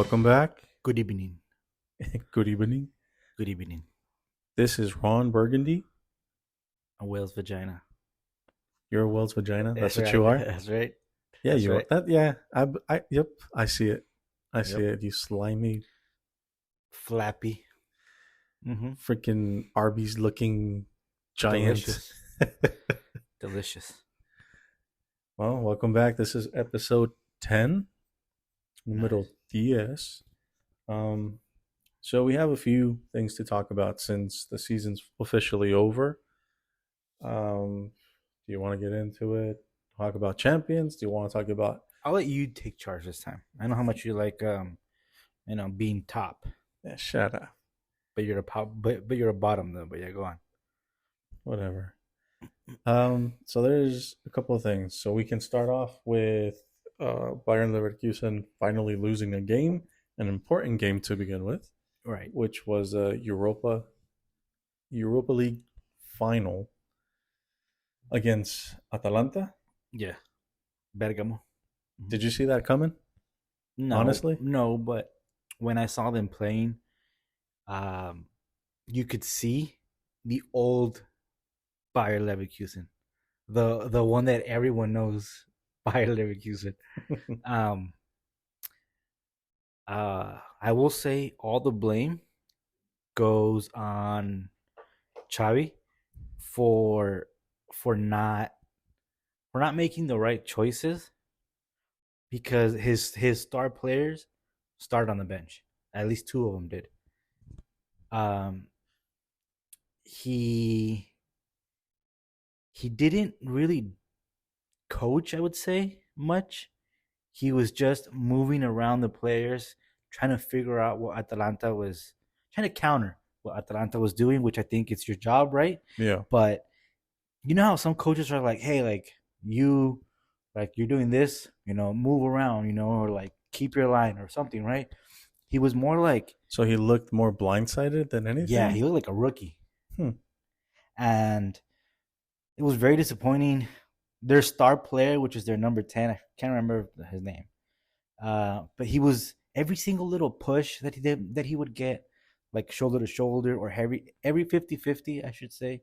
Welcome back. Good evening. Good evening. Good evening. This is Ron Burgundy. A whale's vagina. You're a Wells vagina. That's what right. you are. That's right. Yeah, That's you are. right. That. Yeah. Yep. I see it. I see Yep. it. You slimy, Flappy. Mm-hmm. freaking Arby's looking giant. Delicious. Delicious. Well, welcome back. This is episode 10. Número Nice. 10. So we have a few things to talk about since the season's officially over. Do you want to get into it? Talk about champions? Do you want to talk about? I'll let you take charge this time. I know how much you like being top. Yeah, shut up. But you're but you're a bottom though. But yeah, go on. Whatever. So there's a couple of things. So we can start off with Bayern Leverkusen finally losing a game, an important game to begin with, Right. which was a Europa League final against Atalanta. Yeah. Bergamo. Did you see that coming? No. Honestly? No, but when I saw them playing, you could see the old Bayer Leverkusen, the one that everyone knows, Bayer Leverkusen. I will say all the blame goes on Xavi for not making the right choices, because his star players started on the bench. At least two of them did. He didn't really coach, I would say, much. He was just moving around the players, trying to figure out what Atalanta was trying to counter what Atalanta was doing, which I think it's your job, right? Yeah. But you know how some coaches are like, hey, you're doing this, move around, or like keep your line or something, right? He was more like, So he looked more blindsided than anything? yeah, he looked like a rookie. Hmm. And it was very disappointing. Their star player, which is their number 10, I can't remember his name. But he was every single little push that he did, that he would get, like shoulder to shoulder or every 50-50, I should say,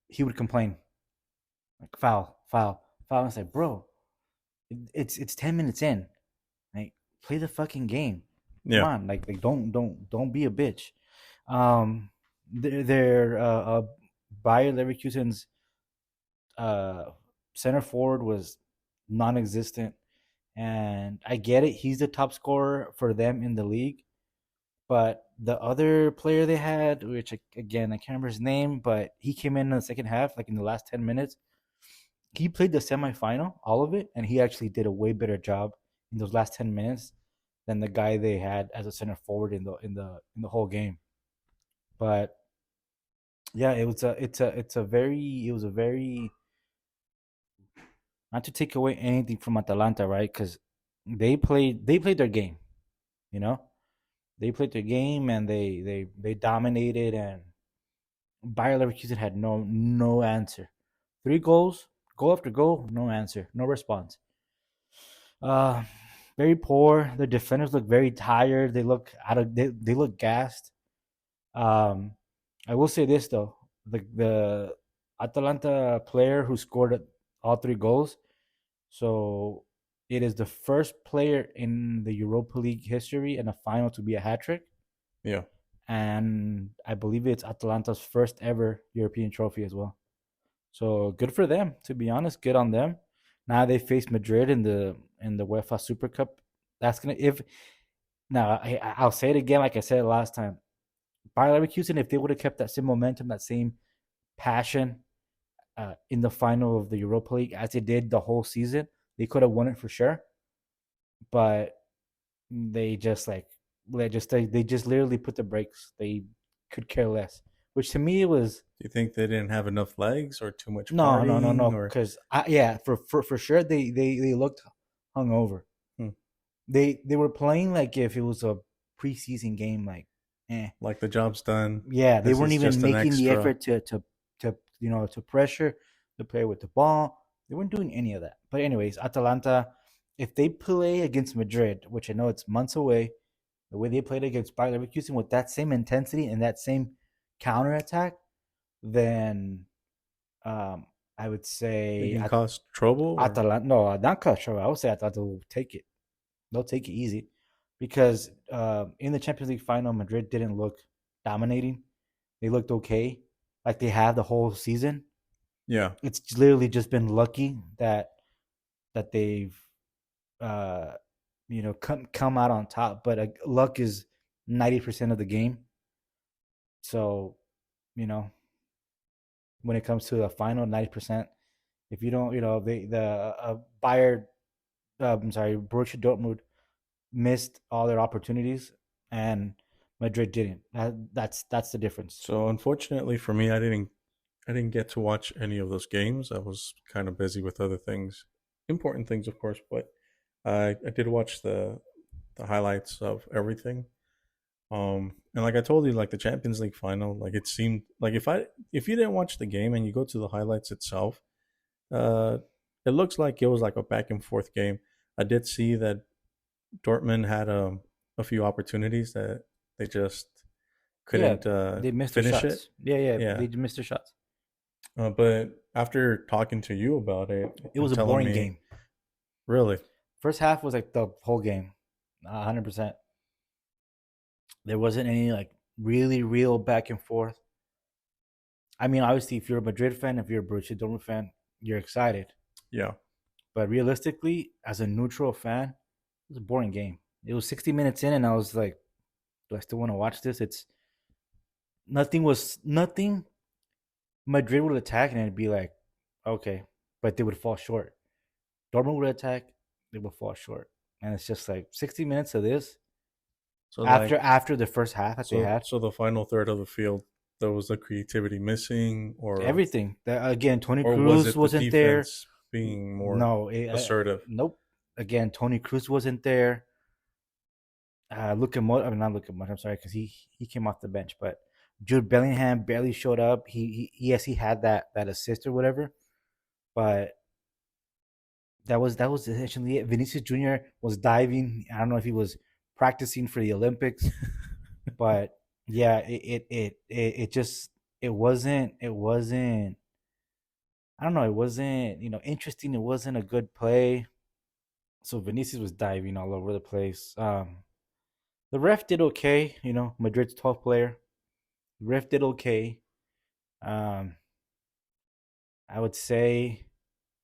he would complain. Like foul. I was like, bro, it's 10 minutes in. Like, play the fucking game. Come Yeah. on, like don't be a bitch. Their Bayer Leverkusen's center forward was non-existent, and I get it. He's the top scorer for them in the league, but the other player they had, which again I can't remember his name, but he came in the second half, like in the last 10 minutes. He played the semifinal, all of it, and he actually did a way better job in those last 10 minutes than the guy they had as a center forward in the whole game. But yeah, it was a very, not to take away anything from Atalanta, right? Because they played their game, you know. They played their game and they dominated, and Bayer Leverkusen had no answer. 3 goals, goal after goal, no answer, no response. Uh, Very poor. The defenders look very tired. They look they look gassed. Um, I will say this though: the Atalanta player who scored all 3 goals. So it is the first player in the Europa League history and a final to be a hat trick. Yeah. And I believe it's Atalanta's first ever European trophy as well. So good for them, to be honest. Good on them. Now they face Madrid in the UEFA Super Cup. That's gonna if now I'll say it again, like I said last time. Bayer Leverkusen, if they would have kept that same momentum, that same passion in the final of the Europa League as they did the whole season, they could have won it for sure. But they just they just literally put the brakes. They could care less. Which to me was Do you think they didn't have enough legs or too much no, partying? Or because yeah, for sure they looked hungover. Hmm. They were playing like if it was a preseason game, like like the job's done? yeah, they This weren't is even just an making the extra. effort to pressure the player with the ball. They weren't doing any of that. But anyways, Atalanta, if they play against Madrid, which I know it's months away, the way they played against Bayer Leverkusen with that same intensity and that same counter attack, then um, I would They say can cause trouble, or Atalanta. No, not Castro. I would say Atalanta will take it. They'll take it easy because in the Champions League final, Madrid didn't look dominating. They looked okay, like they have the whole season. yeah. It's literally just been lucky that they've uh, come out on top. But luck is 90% of the game. So you know when it comes to the final 90%, if you don't, the Bayern, I'm sorry, Borussia Dortmund missed all their opportunities and Madrid didn't. That's the difference. So unfortunately for me, I didn't get to watch any of those games. I was kind of busy with other things, important things, of course. But I did watch the highlights of everything. And like I told you, like the Champions League final, like it seemed like if you didn't watch the game and you go to the highlights itself, uh, it looks like it was like a back and forth game. I did see that Dortmund had a few opportunities that they just Yeah, couldn't they missed their finish it. shots. Yeah, Yeah, they missed their shots. but after talking to you about it It and was a telling boring me, game. really, First half was like the whole game, 100%. There wasn't any like really real back and forth. I mean, obviously, if you're a Madrid fan, if you're a Borussia Dortmund fan, you're excited. yeah. But realistically, as a neutral fan, it was a boring game. It was 60 minutes in, and I was like, "Do I still want to watch this?" It's nothing. Madrid would attack, and it'd be like, okay, but they would fall short. Dortmund would attack, they would fall short, and it's just like 60 minutes of this So like, after the first half that they had. so the final third of the field, there was the creativity missing, Everything. Again, Tony or was Cruz it the wasn't there. defense being more No, assertive? nope. Again, Tony Cruz wasn't there. Luka Modric, I mean not Luka Modric. I'm sorry, because he came off the bench, but Jude Bellingham barely showed up. Yes, he had that assist or whatever, but that was essentially it. Vinicius Junior was diving. I don't know if he was practicing for the Olympics, but yeah, it just it wasn't. I don't know. It wasn't interesting. It wasn't a good play. So Vinicius was diving all over the place. The ref did okay. Madrid's 12th player. The ref did okay. Um, I would say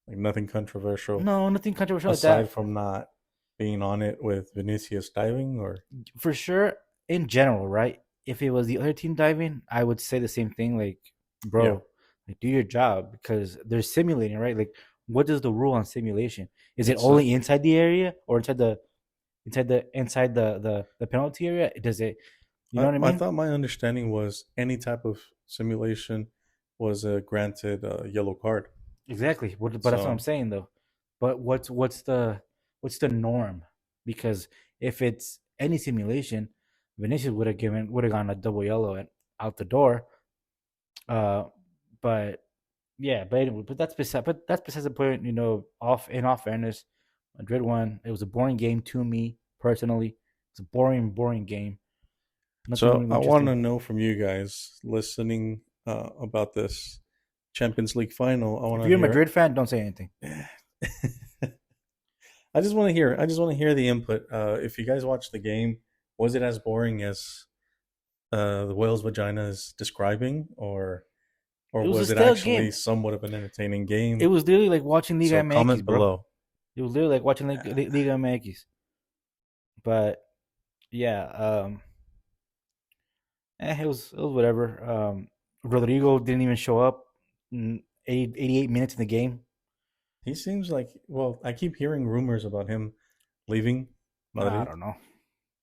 Like nothing controversial no, nothing controversial like aside that. from not being on it with Vinicius diving, or For sure, in general, right? If it was the other team diving, I would say the same thing. Like, yeah. bro, like do your job because they're simulating, right? Like, what is the rule on simulation? Is it It's only inside the area or inside the penalty area? Does it? You know what I I mean? thought my understanding was any type of simulation was a granted yellow card. Exactly. But that's what I'm So saying though. But what's the norm? Because if it's any simulation, Vinicius would have gone a double yellow and out the door. Uh, but yeah, but anyway, but that's beside the point. Off fairness, Madrid won. It was a boring game to me personally. It's a boring game. Nothing So really I want to interesting. know from you guys listening about this Champions League final. I want If to you're a hear Madrid fan, don't say anything. it. I just want to hear. I just want to hear the input. If you guys watched the game, was it as boring as the whale's vagina is describing, or It was a was it stale actually game. somewhat of an entertaining It game? was literally like watching Liga So MX, comment bro. below. It was literally like watching Liga MX. But yeah, it was whatever. Rodrigo didn't even show up. 88 minutes in the game. He seems like, well, I keep hearing rumors about him leaving I Madrid. don't know.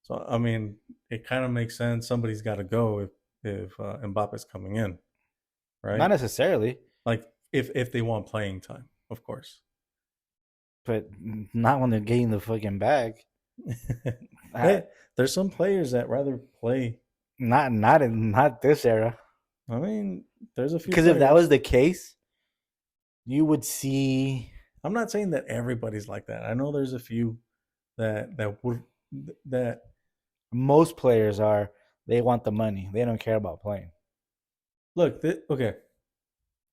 So I mean, it kind of makes sense. Somebody's got to go if Mbappe's coming in, Not right? necessarily, Like if they want playing time, of course. but not when they're getting the fucking bag. I, Hey, there's some players that rather play. not this era. I mean, there's a few Because if that was players. the case, you would see. I'm not saying that everybody's like that. I know there's a few that would that Most players are. They want the money. They don't care about playing. look. Okay,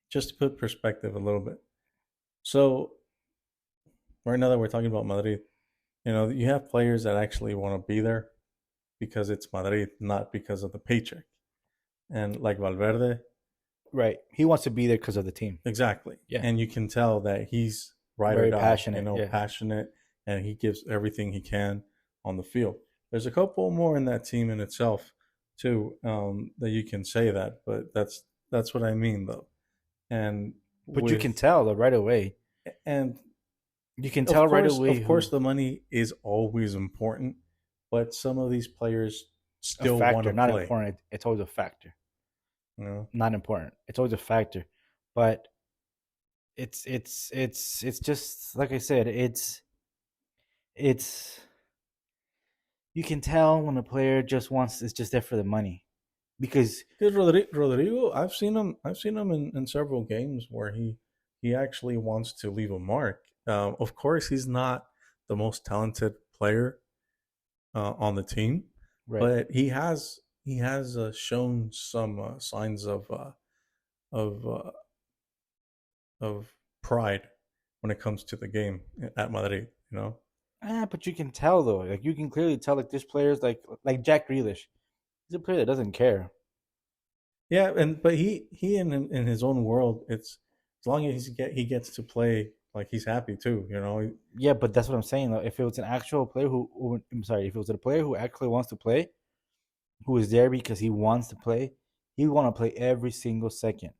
just to put perspective a little bit. So right now that we're talking about Madrid, you have players that actually want to be there because it's Madrid, not because of the paycheck. And like Valverde, Right. He wants to be there because of the team. exactly. Yeah. And you can tell that he's ride or Very die, passionate. Yeah. passionate, and he gives everything he can on the field. There's a couple more in that team in itself too, that you can say that, but that's what I mean though. And But you can tell though right away. and You can tell right away. of course, the money is always important, but some of these players still a want factor, to not play. important. It's always a factor. You Not important. It's always a factor. But it's just like I said, it's you can tell when a player just wants is just there for the money. Because Because Rodrigo, I've seen him in several games where he actually wants to leave a mark. Of course, he's not the most talented player on the team, right. but he has shown some signs of uh, of pride when it comes to the game at Madrid. But you can tell though. Like you can clearly tell like this player's like Jack Grealish. He's a player that doesn't care. Yeah, but he in his own world, it's as long as he gets to play, like he's happy too. Yeah, but that's what I'm saying though. If it was an actual player I'm sorry, if it was a player who actually wants to play, who is there because he wants to play, he would want to play every single second.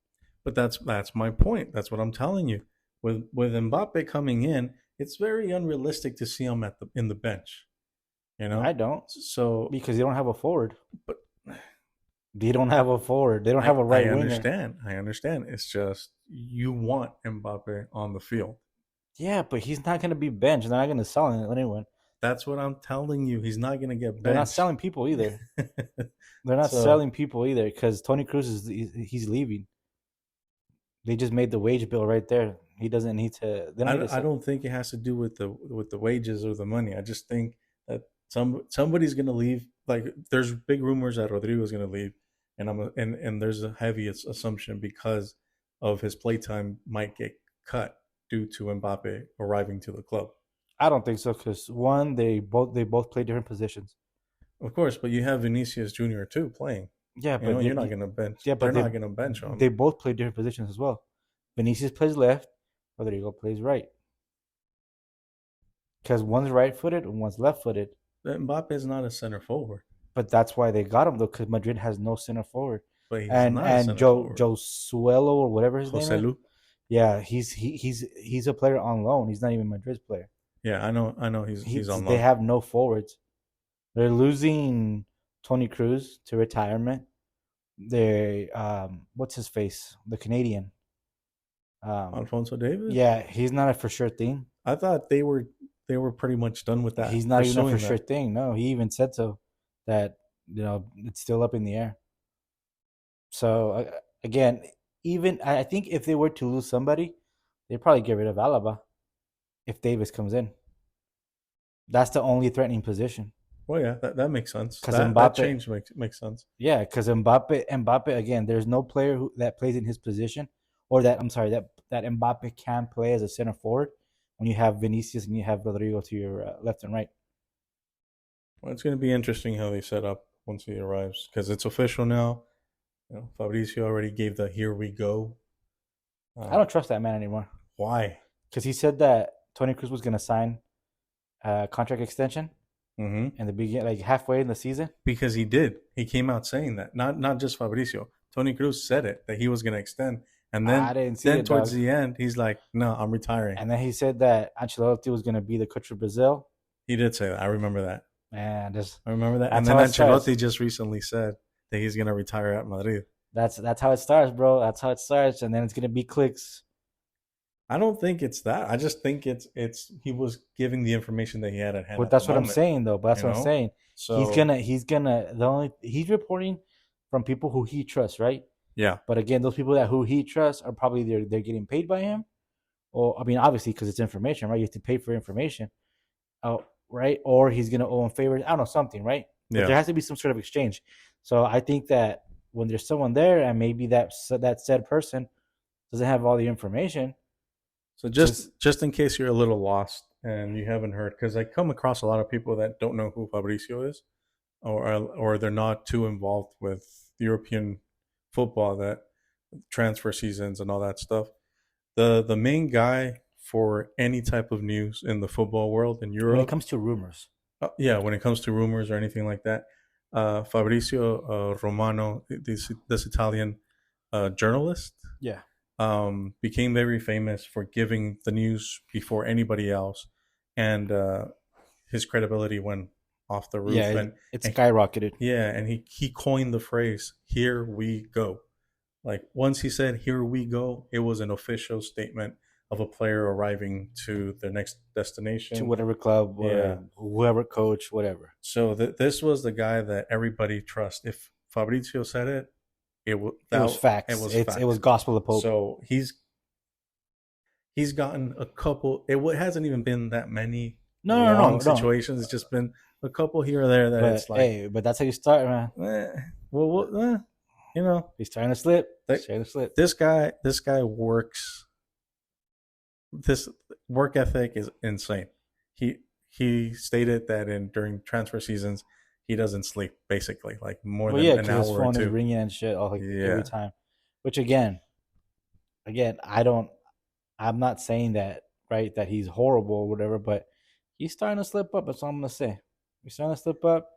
But that's my point. That's what I'm telling you. With Mbappe coming in, it's very unrealistic to see him in the bench. I don't So, because they don't have a forward. but They don't have a forward. They don't have a right I winger. understand. I understand. It's just you want Mbappe on the field. Yeah, but he's not going to be benched. They're not going to sell anyone. That's what I'm telling you. He's not going to get benched. They're not selling people either. They're not selling people either because Tony Cruz he's leaving. They just made the wage bill right there. He doesn't need to. I don't think it has to do with the wages or the money. I just think that somebody's going to leave. Like there's big rumors that Rodrigo's going to leave, and there's a heavy assumption because of his playtime might get cut due to Mbappe arriving to the club. I don't think so because one, they both play different positions. Of course, but you have Vinicius Junior too playing. Yeah, but you're not going to bench. Yeah, but they're not going to bench him. They both play different positions as well. Vinicius plays left, Rodrigo plays right. Because one's right-footed and one's left-footed. Mbappe is not a center forward. But that's why they got him though, because Madrid has no center forward. But he's not a center forward. Josuelo or whatever his name is. Yeah, he's a player on loan. He's not even Madrid's player. Yeah, I know. He's on loan. They have no forwards. They're losing Tony Cruz to retirement. They what's his face? The Canadian. Alfonso Davies? Yeah, he's not a for sure thing. I thought they were pretty much done with that. He's not even a for sure thing. No, he even said so. That it's still up in the air. So again, even I think if they were to lose somebody, they'd probably get rid of Alaba if Davis comes in. That's the only threatening position. Well, yeah, that makes sense. Because that change makes sense. Yeah, because Mbappe again, there's no player that plays in his position, or that Mbappe can play as a center forward when you have Vinicius and you have Rodrigo to your left and right. Well, it's going to be interesting how they set up once he arrives because it's official now. Fabrizio already gave the "here we go." I don't trust that man anymore. Why? Because he said that Tony Cruz was going to sign a contract extension. Mm-hmm. In the beginning, like halfway in the season, because he did. He came out saying that. Not just Fabrizio. Tony Cruz said it that he was going to extend, and then towards the end, he's like, "No, I'm retiring." And then he said that Ancelotti was going to be the coach of Brazil. He did say that. I remember that. Man, I remember that. And then Ancelotti just recently said that he's going to retire at Madrid. That's how it starts, bro. That's how it starts, and then it's going to be clicks. I don't think it's that. I just think it's he was giving the information that he had at hand. But that's what I'm saying, though. But that's what I'm saying. So he's reporting from people who he trusts, right? Yeah. But again, those people who he trusts are probably they're getting paid by him, Or I mean, obviously, because it's information, right? You have to pay for information, right? Or he's gonna owe him favors. I don't know, something, right? But Yeah. there has to be some sort of exchange. So I think that when there's someone there, and maybe that said person doesn't have all the information, So just just in case you're a little lost and you haven't heard, because I come across a lot of people that don't know who Fabricio is, or they're not too involved with European football, that transfer seasons and all that stuff. The main guy for any type of news in the football world in when it Europe, comes to rumors. yeah, when it comes to rumors or anything like that, Fabrizio Romano, this Italian journalist, Yeah, became very famous for giving the news before anybody else, and his credibility went off the yeah, roof. it And skyrocketed. yeah, and he coined the phrase "Here we go." Like once he said "Here we go," it was an official statement of a player arriving to their next To destination. whatever club Yeah. or whoever coach, whatever. So this was the guy that everybody trusts. If Fabrizio said it, It was it facts. was It was facts. gospel of Pope. So he's gotten a couple. It hasn't even been that many No, no, no, long no. situations. It's just been a couple here or there that But it's like, hey, but that's how you start, man. well, you know, He's trying to slip. that He's trying to slip. this guy works. This work ethic is insane. He stated that in during transfer seasons he doesn't sleep basically, like more Well, than yeah, an because his hour or phone is two. ringing and shit all like Yeah, every time. Which again, I don't. I'm not saying that right that he's horrible or whatever, but he's starting to slip up. That's all I'm gonna say. He's starting to slip up.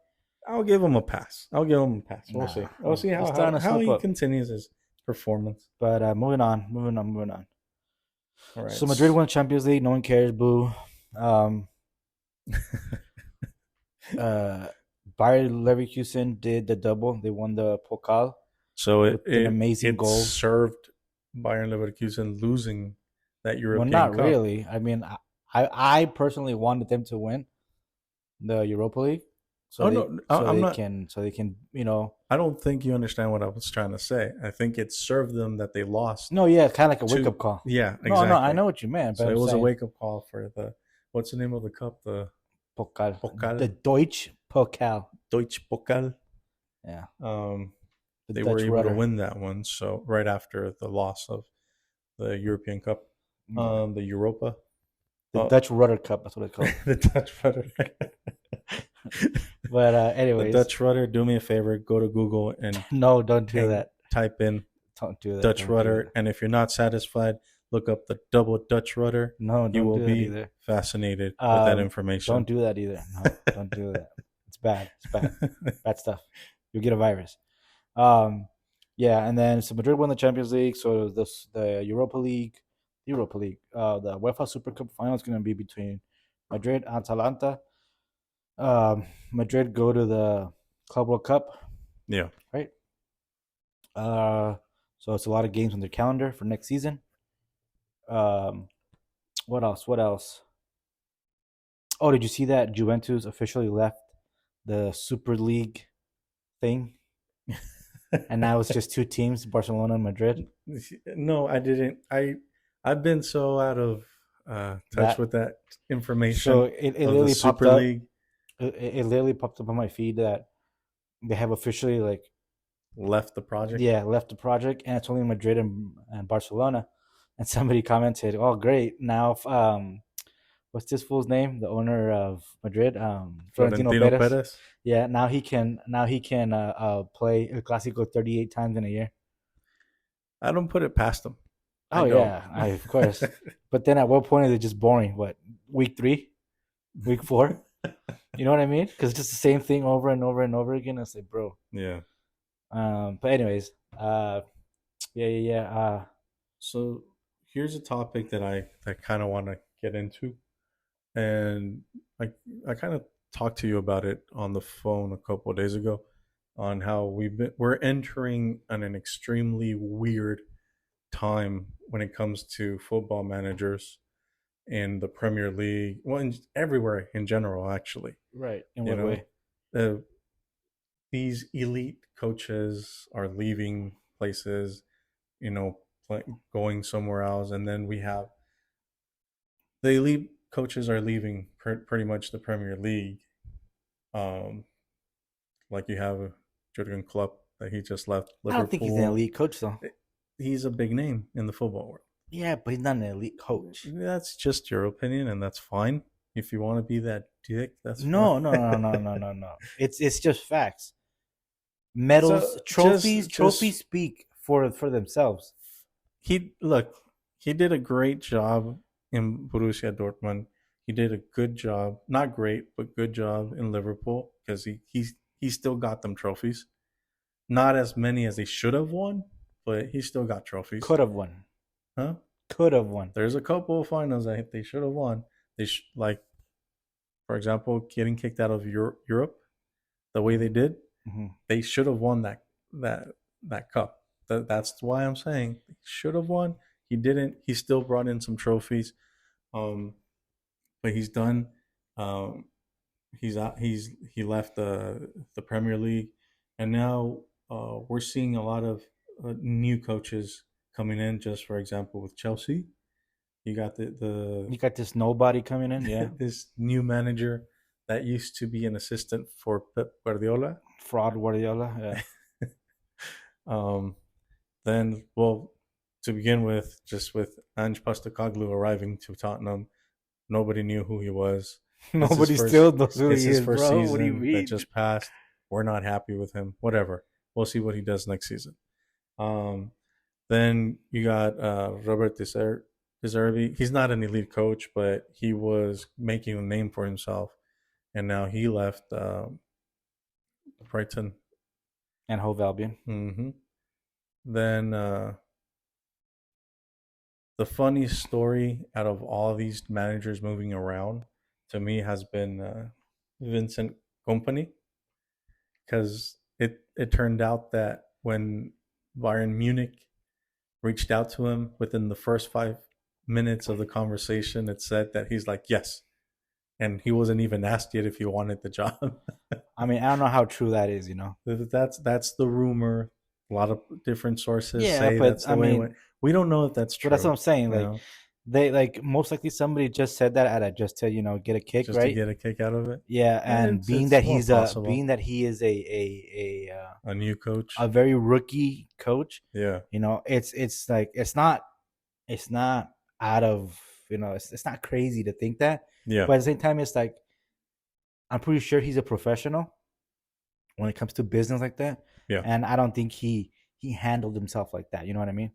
I'll give him a pass. I'll give him a pass. We'll Nah, see. We'll see he's starting to how slip he up. continues his performance. But moving on. All right. So Madrid won Champions League. No one cares. Boo. Um, uh, Bayer Leverkusen did the double. They won the Pokal So with an amazing goal. served Bayern Leverkusen losing that Well, European not Cup. really. I mean, I personally wanted them to win the Europa League, so Oh they, no, so I'm they not. can I don't think you understand what I was trying to say. I think it served them that they lost. No, yeah, kind of like a to- wake up call. Yeah, exactly. No, I know what you meant, but So I'm it was a saying wake up call for the what's the name of the cup? The Pokal, Pokal. the Deutsche Pokal. Deutsche Pokal. Yeah, the They Dutch were able rudder. to win that one. So right after the loss of the European Cup, the Europa, The Dutch Rudder Cup. That's what it's called. the Dutch rudder. But The anyways, Dutch rudder. Do me a favor, go to Google and no, don't do that. type in Don't do that. Dutch Don't do rudder, that. and if you're not satisfied, look up the double Dutch rudder. No, You don't will do that be either. fascinated with that information. Don't do that either. No, don't do that. It's bad. It's bad. Bad stuff. You'll get a virus. Yeah, and then so Madrid won the Champions League. So the Europa League, the UEFA Super Cup final is going to be between Madrid and Atalanta. Madrid go to the Club World Cup, Yeah. right? So it's a lot of games on their calendar for next season. What else? What else? Oh, did you see that Juventus officially left the Super League thing? And now it's just two teams, Barcelona and Madrid. No, I didn't. I've been so out of touch with that information. So it of the literally popped Super up. League. It literally popped up on my feed that they have officially Left the project. left the project, and it's only Madrid and Barcelona. And somebody commented, "Oh, great! Now, what's this fool's name? The owner of Madrid, Florentino Perez. Yeah, now he can play El Clásico 38 times in a year. I don't put it past them. Oh yeah, of course. But then at what point is it just boring? What, week 3, week 4? You know what I mean? Because it's just the same thing over and over and over again. It's like, bro. Yeah. But anyways, yeah. So here's a topic that I kind of want to get into, and I kind of talked to you about it on the phone a couple of days ago, on how we're entering an extremely weird time when it comes to football managers in the Premier League, well, everywhere in general, actually. Right. In You what way? These elite coaches are leaving places, going somewhere else, and then we have the elite coaches are leaving pretty much the Premier League. Um, like you have Jurgen Klopp that he just left I don't think he's an Liverpool. elite coach though. He's a big name in the football world. Yeah, but he's not an elite coach. That's just your opinion, and that's fine. If you want to be that dick, that's No, fine. no, no, no, no, no, no. It's just facts. Medals, So trophies, just trophies speak for themselves. he look, he did a great job in Borussia Dortmund. He did a good job, not great, but good job in Liverpool because he still got them trophies. Not as many as he should have won, but he still got trophies. Could have won. Huh? Could have won. There's a couple of finals that they should have won. Like, for example, getting kicked out of Europe the way they did. Mm-hmm. They should have won that cup. That's why I'm saying they should have won. He didn't. He still brought in some trophies, but he's done. Um, he's out. He left the Premier League, and now we're seeing a lot of new coaches coming in. Just for example, with Chelsea, you got You got this nobody coming in, yeah. this new manager that used to be an assistant for Pep Guardiola. Fraud Guardiola, yeah. Then, well, to begin with, just with Ange Postecoglou arriving to Tottenham, nobody knew who he was. Nobody still knows who It's he his is, first bro. season What do you mean? that just passed. We're not happy with him. Whatever. We'll see what he does next season. Then you got Robert De Zerbi. He's not an elite coach, but he was making a name for himself, and now he left Brighton. And Hove Albion. Mm-hmm. Then the funniest story out of all these managers moving around to me has been Vincent Company, because it turned out that when Bayern Munich reached out to him within the first 5 minutes of the conversation, it said that he's like, yes. And he wasn't even asked yet if he wanted the job. I mean, I don't know how true that is, you know. That's the rumor. A lot of different sources Yeah, say but, that's the I way it mean, went. We don't know if that's true. But that's what I'm saying. you Like know, they most likely somebody just said that at just to get a kick, just to right? get a kick out of it. Yeah, and It's being more that he's possible. being that he is a A new coach. a very rookie coach, Yeah. it's like it's not out of it's not crazy to think that, Yeah. but at the same time it's like I'm pretty sure he's a professional when it comes to business like that. Yeah. And I don't think he handled himself like that. You know what I mean?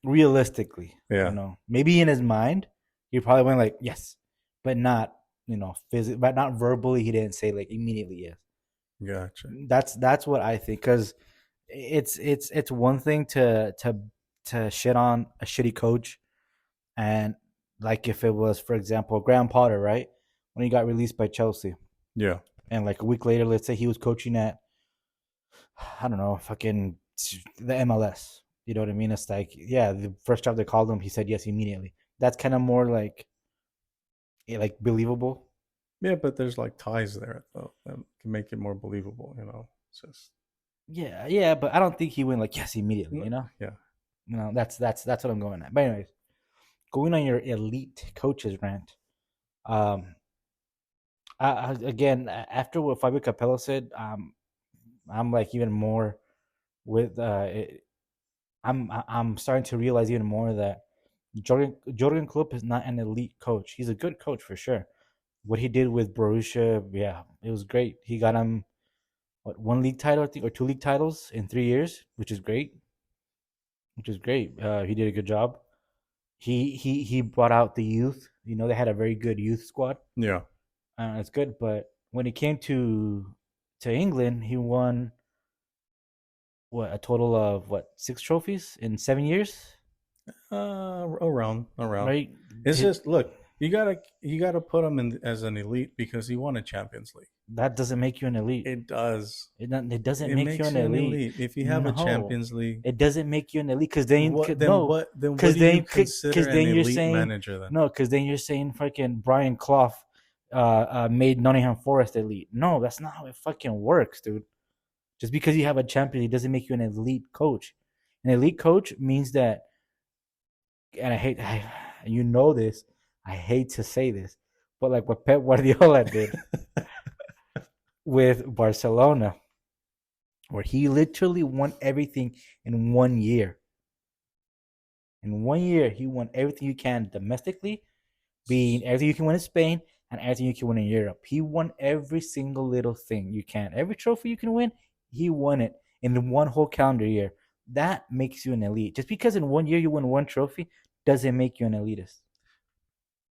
Realistically, Yeah. maybe in his mind he probably went like yes, but not but not verbally. He didn't say like immediately yes. Gotcha. That's what I think, because it's one thing to shit on a shitty coach, and like if it was, for example, Graham Potter, right, when he got released by Chelsea, Yeah. and like a week later, let's say he was coaching at, I don't know, fucking the MLS. You know what I mean? It's like, yeah, the first job they called him, he said yes immediately. That's kind of more like believable. Yeah, but there's like ties there though that can make it more believable. It's just Yeah, but I don't think he went like yes immediately. Yeah. That's what I'm going at. But anyways, going on your elite coaches rant. Again, after what Fabio Capello said, I'm like even more with I'm starting to realize even more that Jurgen Klopp is not an elite coach. He's a good coach for sure. What he did with Borussia, yeah, it was great. He got him one league title, I think, or 2 league titles in 3 years, which is great. He did a good job. He brought out the youth. They had a very good youth squad. Yeah. It's good, but when it came to England, he won a total of 6 trophies in 7 years. Around. Right. It's just look. You gotta put him in as an elite because he won a Champions League. That doesn't make you an elite. It does. It doesn't make you an elite. If you have a No. Champions League, It doesn't make you an elite, because then what do you consider an then you're elite saying manager then? no, because then you're saying fucking Brian Clough made Nottingham Forest elite. No, that's not how it fucking works, dude. Just because you have a champion, it doesn't make you an elite coach. An elite coach means that, and you know this, I hate to say this, but like what Pep Guardiola did with Barcelona, where he literally won everything in 1 year. In 1 year, he won everything you can domestically, being everything you can win in Spain and everything you can win in Europe. He won every single little thing you can. Every trophy you can win, he won it in one whole calendar year. That makes you an elite. Just because in 1 year you win one trophy doesn't make you an elitist.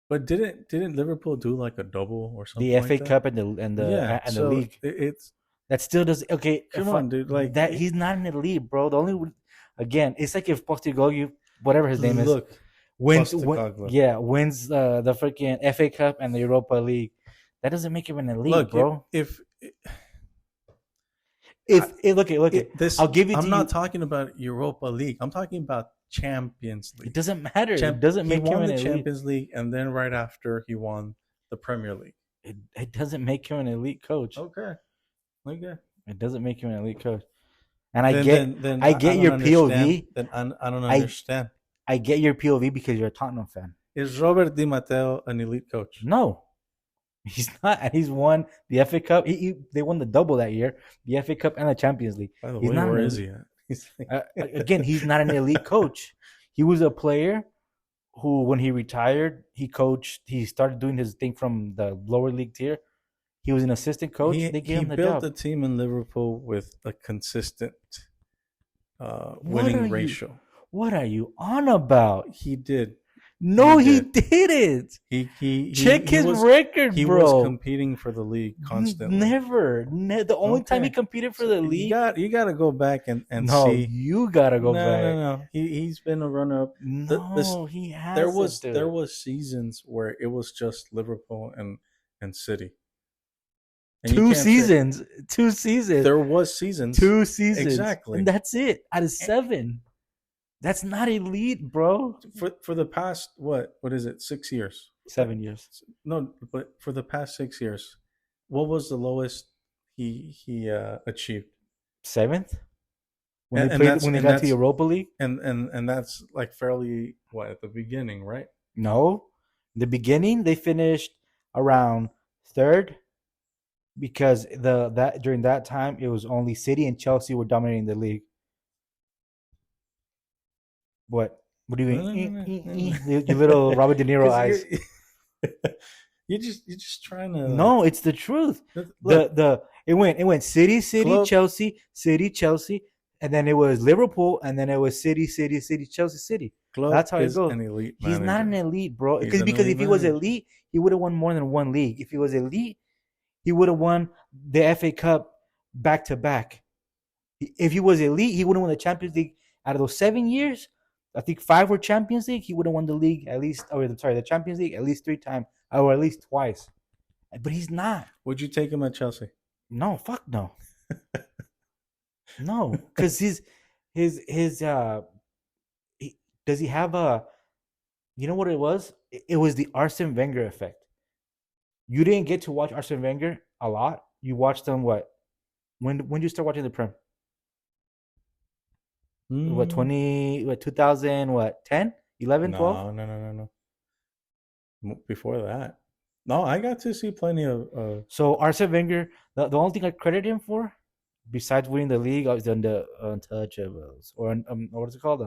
But didn't Liverpool do like a double or something The like FA that? Cup and the Yeah. and the So league it's that still does okay. come on, dude. Like that, he's not an elite, bro. The only again, it's like if Postecoglou, whatever his name is, look, wins Postecoglou. wins the freaking FA Cup and the Europa League. That doesn't make him an elite, Look, bro. if Look at this, I'll give it I'm to not you. talking about Europa League. I'm talking about Champions It League. doesn't matter. It doesn't He make him won an the elite. Champions League, and then right after he won the Premier League. It doesn't make him an elite coach. Okay. It doesn't make him an elite coach. And I Then I get don't your understand. POV. Then I don't understand. I get your POV because you're a Tottenham fan. Is Robert Di Matteo an elite coach? No, he's not. He's won the FA Cup. They won the double that year, the FA Cup and the Champions League. By the He's way, not where an is he at? He's like, Again, he's not an elite coach. He was a player who, when he retired, he coached. He started doing his thing from the lower league tier. He was an assistant coach. They gave him the built job. a team in Liverpool with a consistent What are winning you- ratio. What are you on about? He did. No, He he did. didn't. He Check his was, record, he bro. was competing for the league constantly. Never. The only time he Okay. competed for the league. You got to go back and no, see. you gotta go back. No. He's been a runner up. No, he has. There was seasons where it was just Liverpool and City. And you two can't say- seasons. 2 seasons. There was seasons. 2 seasons. Exactly. And that's it. Out of 7. That's not elite, bro. For the past what is it, 6 years? 7 years. No, but for the past 6 years, what was the lowest he achieved? 7th? When And they played that's- when they and got to the that's- Europa League? And that's like fairly at the beginning, right? No. In the beginning they finished around 3rd because during that time it was only City and Chelsea were dominating the league. What do you mean? Your little Robert De Niro 'Cause eyes. You're just trying to No, it's the truth. look, It went City, Club- Chelsea, and then it was Liverpool, and then it was City, Chelsea, City. Klopp that's how it is goes. an elite He's not an manager. elite, bro. He's Because an if elite he was manager. elite, he would have won more than one league. If he was elite, he would have won the FA Cup back to back. If he was elite, he would have won the Champions League. Out of those 7 years, I think 5 were Champions League. He would have won the league at least, the Champions League at least 3 times, or at least twice. But he's not. Would you take him at Chelsea? No, fuck no. No, because does he have a? You know what it was? It was the Arsene Wenger effect. You didn't get to watch Arsene Wenger a lot. You watched them what? When did you start watching the Prem? What 2000 what 10 11 12? No. Before that, no, I got to see plenty of. So Arsene Wenger, the only thing I credit him for, besides winning the league, is on the Untouchables, or what is it called?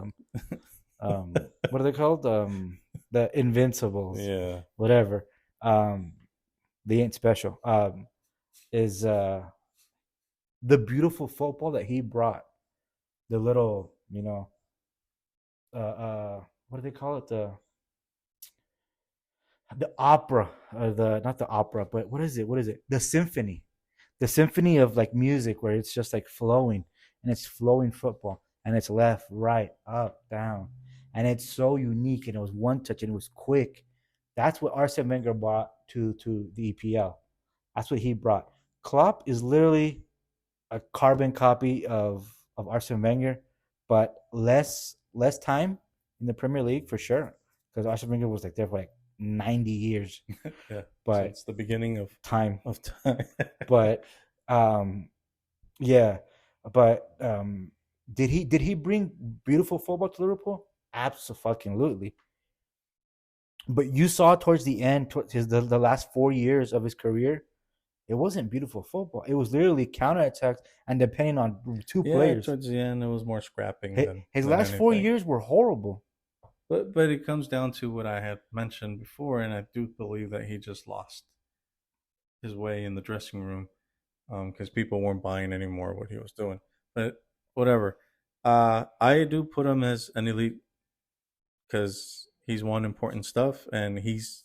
What are they called? The Invincibles. Yeah. Whatever. They ain't special. Is the beautiful football that he brought. The little, what do they call it? The opera, not the opera, but what is it? The symphony of like music where it's just like flowing, and it's flowing football, and it's left, right, up, down, and it's so unique, and it was one touch, and it was quick. That's what Arsene Wenger brought to the EPL. That's what he brought. Klopp is literally a carbon copy of Arsene Wenger, but less time in the Premier League for sure, because Arsene Wenger was like there for like 90 years. Yeah, but so it's the beginning of time. time. But yeah, but did he bring beautiful football to Liverpool? Absolutely. But you saw towards the end, towards the last 4 years of his career, it wasn't beautiful football. It was literally counterattacks and depending on two Yeah, players. towards the end, it was more scrapping His than last four anything. years were horrible. But it comes down to what I had mentioned before, and I do believe that he just lost his way in the dressing room because people weren't buying anymore what he was doing. But whatever. I do put him as an elite because he's won important stuff and he's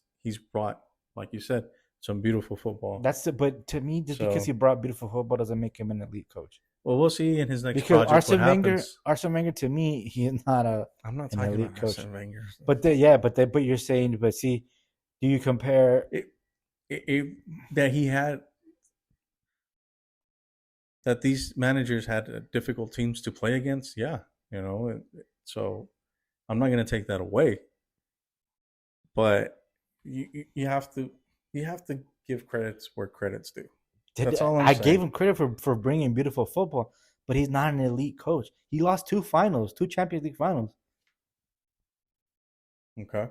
brought, like you said, some beautiful football. But to me, just because So, he brought beautiful football doesn't make him an elite coach. well, we'll see in his next Because project what happens. Arsene Wenger, to me, he's not I'm not an talking elite about coach. Arsene Wenger. But you're saying, but see, do you compare? That he had that these managers had difficult teams to play against. Yeah, you know, so I'm not going to take that away, but you have to give credits where credits due. That's all I'm I saying. gave him credit for bringing beautiful football, but he's not an elite coach. He lost two Champions League finals. Okay.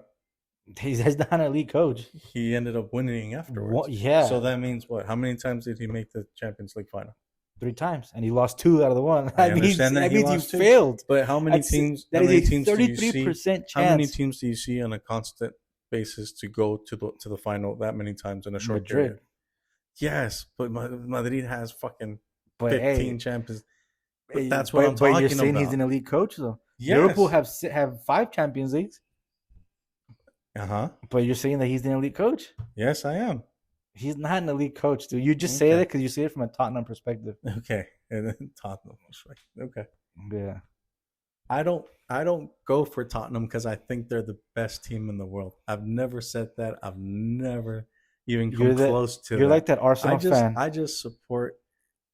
He's not an elite coach. He ended up winning afterwards. What? Yeah. So that means what? How many times did he make the Champions League final? 3 times, and he lost 2 out of the 1. I understand that he lost 2. Failed. But how many teams? That how many is a teams 33% chance. How many teams do you see on a constant basis to go to the final that many times in a short period? Yes, but Madrid has fucking 15 champions. But that's what I'm talking about. But you're saying he's an elite coach, though. Yes. Liverpool have 5 Champions Leagues. Uh-huh. But you're saying that he's an elite coach? Yes, I am. He's not an elite coach, dude. You just say that because you see it from a Tottenham perspective. Okay. And then Tottenham perspective. Okay. Yeah. I don't go for Tottenham because I think they're the best team in the world. I've never said that. I've never even come close to that. You're like that Arsenal fan. I just support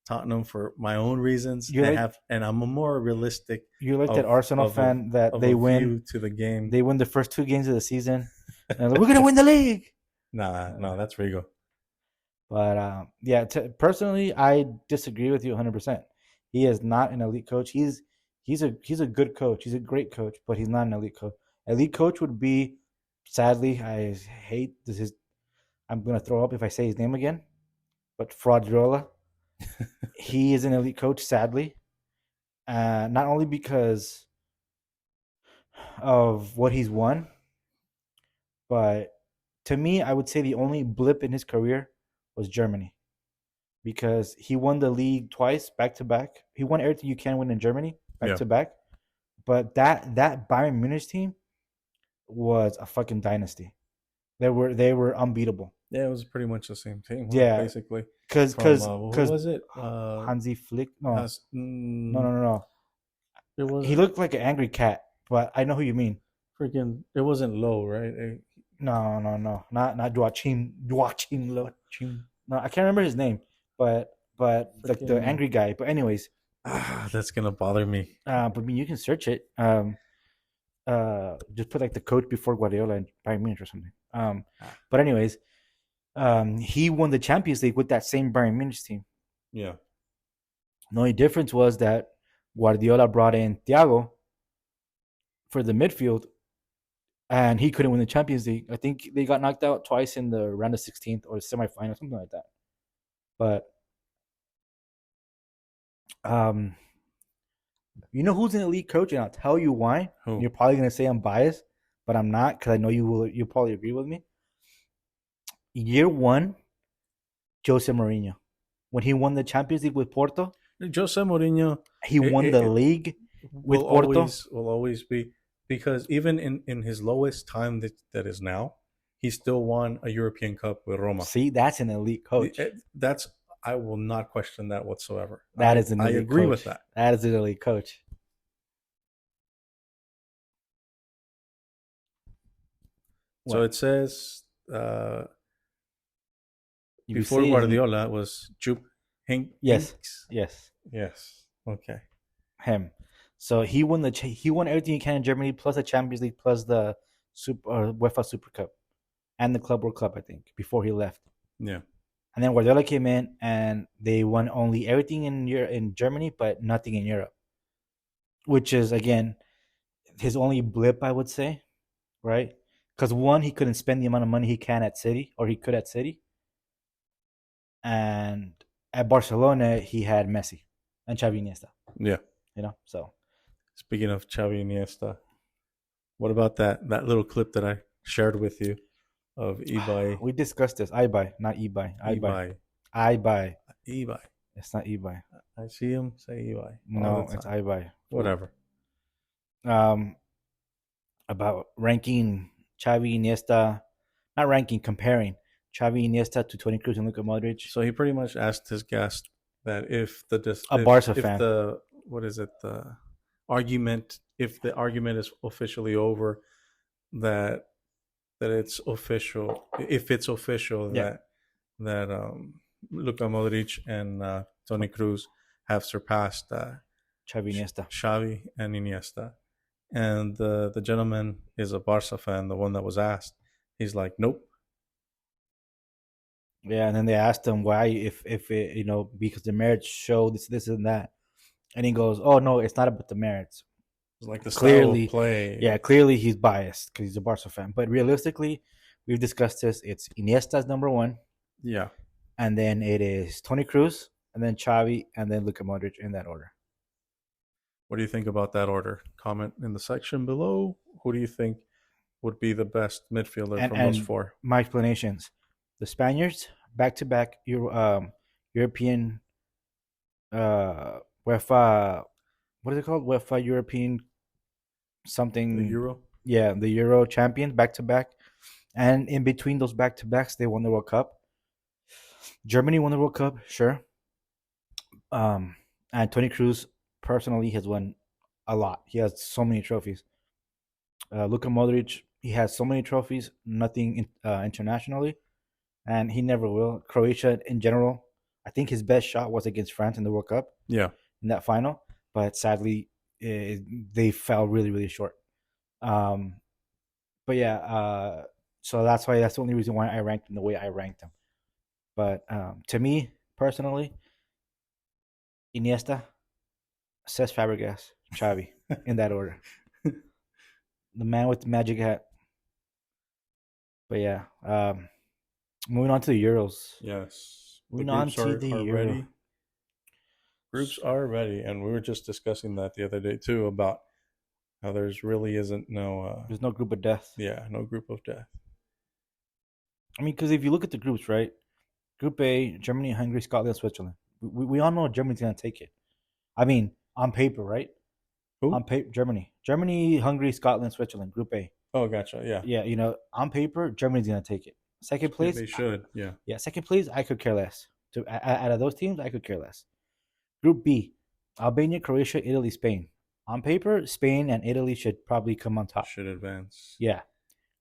Tottenham for my own reasons. And I'm a more realistic. You're like that Arsenal fan that they win to the game. They win the first 2 games of the season. And like, we're gonna win the league. No, that's Rigo. But personally, I disagree with you 100%. He is not an elite coach. He's a good coach. He's a great coach, but he's not an elite coach. Elite coach would be, sadly, I hate this. I'm gonna throw up if I say his name again, but Fraudiola. He is an elite coach, sadly. Not only because of what he's won, but to me, I would say the only blip in his career was Germany, because he won the league twice back to back. He won everything you can win in Germany back to back. But that Bayern Munich team was a fucking dynasty. They were unbeatable. Yeah, it was pretty much the same team. Yeah, basically. Because what was it? Hansi Flick? No. No. He looked like an angry cat, but I know who you mean. Freaking! It wasn't Low, right? No, not Joachim Low. No, I can't remember his name, but like the angry guy. But anyways, that's gonna bother me. But I mean, you can search it. Just put like the coach before Guardiola and Bayern Munich or something. But anyways, he won the Champions League with that same Bayern Munich team. Yeah. The only difference was that Guardiola brought in Thiago for the midfield, and he couldn't win the Champions League. I think they got knocked out twice in the round of 16th or semifinal, something like that. But you know who's an elite coach, and I'll tell you why. Who? You're probably gonna say I'm biased, but I'm not, because I know you will. You'll probably agree with me. Year 1, Jose Mourinho, when he won the Champions League with Porto. Jose Mourinho, he won the league with Porto. Will always be, because even in his lowest time that is now, he still won a European Cup with Roma. See, that's an elite coach. I will not question that whatsoever. That is an elite coach. I agree with that. That is an elite coach. So it says before Guardiola was Jupp Heynckes. Yes. Okay. Him. So he won everything he can in Germany, plus the Champions League, plus the UEFA Super Cup, and the Club World Cup, I think, before he left. Yeah. And then Guardiola came in, and they won only everything in Germany, but nothing in Europe, which is, again, his only blip, I would say, right? Because one, he couldn't spend the amount of money he can at City, or he could at City, and at Barcelona he had Messi and Xavi Iniesta. Yeah. So Speaking of Xavi Iniesta, what about that little clip that I shared with you of Ibai? we discussed this. Ibai, not Ibai. Ibai. Ibai. Ibai. Ibai. It's not Ibai. I see him say Ibai. No, it's Ibai. Whatever. About ranking Xavi Iniesta, not ranking, comparing Xavi Iniesta to Toni Kroos and Luka Modric. So he pretty much asked his guest that if the Barca fan. the argument, if the argument is officially over, that it's official, if it's official that Luka Modric and Toni Kroos have surpassed Xavi Iniesta. Xavi and Iniesta. And the gentleman is a Barca fan, the one that was asked. He's like, nope. Yeah, and then they asked him why, if it, because the merits show this and that, and he goes, "Oh no, it's not about the merits." It's like the Clearly, style of play. Yeah, clearly he's biased because he's a Barca fan. But realistically, we've discussed this. It's Iniesta's number one. Yeah. And then it is Toni Kroos, and then Xavi, and then Luka Modric in that order. What do you think about that order? Comment in the section below. Who do you think would be the best midfielder from those four? My explanations: the Spaniards back-to-back European UEFA. What is it called? UEFA European something. The Euro. Yeah, the Euro champions back-to-back, and in between those back-to-backs, they won the World Cup. Germany won the World Cup, sure. And Toni Kroos personally has won a lot. He has so many trophies. Luka Modric, he has so many trophies, nothing internationally, and he never will. Croatia in general, I think his best shot was against France in the World Cup. Yeah. In that final, but sadly, they fell really, really short. But yeah, so that's the only reason why I ranked him the way I ranked him. But to me personally, Iniesta, Cesc Fabregas, Xavi, in that order. The man with the magic hat. But yeah, moving on to the Euros. Yes. Moving on to the Euro. Ready. Groups are ready, and we were just discussing that the other day too, about how there's really isn't there's no group of death. Yeah, no group of death. I mean, because if you look at the groups, right? Group A, Germany, Hungary, Scotland, Switzerland. We all know Germany's gonna take it. I mean, on paper, right? Who? On paper, Germany, Hungary, Scotland, Switzerland. Group A. Oh, gotcha. Yeah. Yeah, on paper, Germany's gonna take it. Second place, they should. Yeah. Yeah, second place, I could care less. Out of those teams, I could care less. Group B, Albania, Croatia, Italy, Spain. On paper, Spain and Italy should probably come on top. Should advance. Yeah.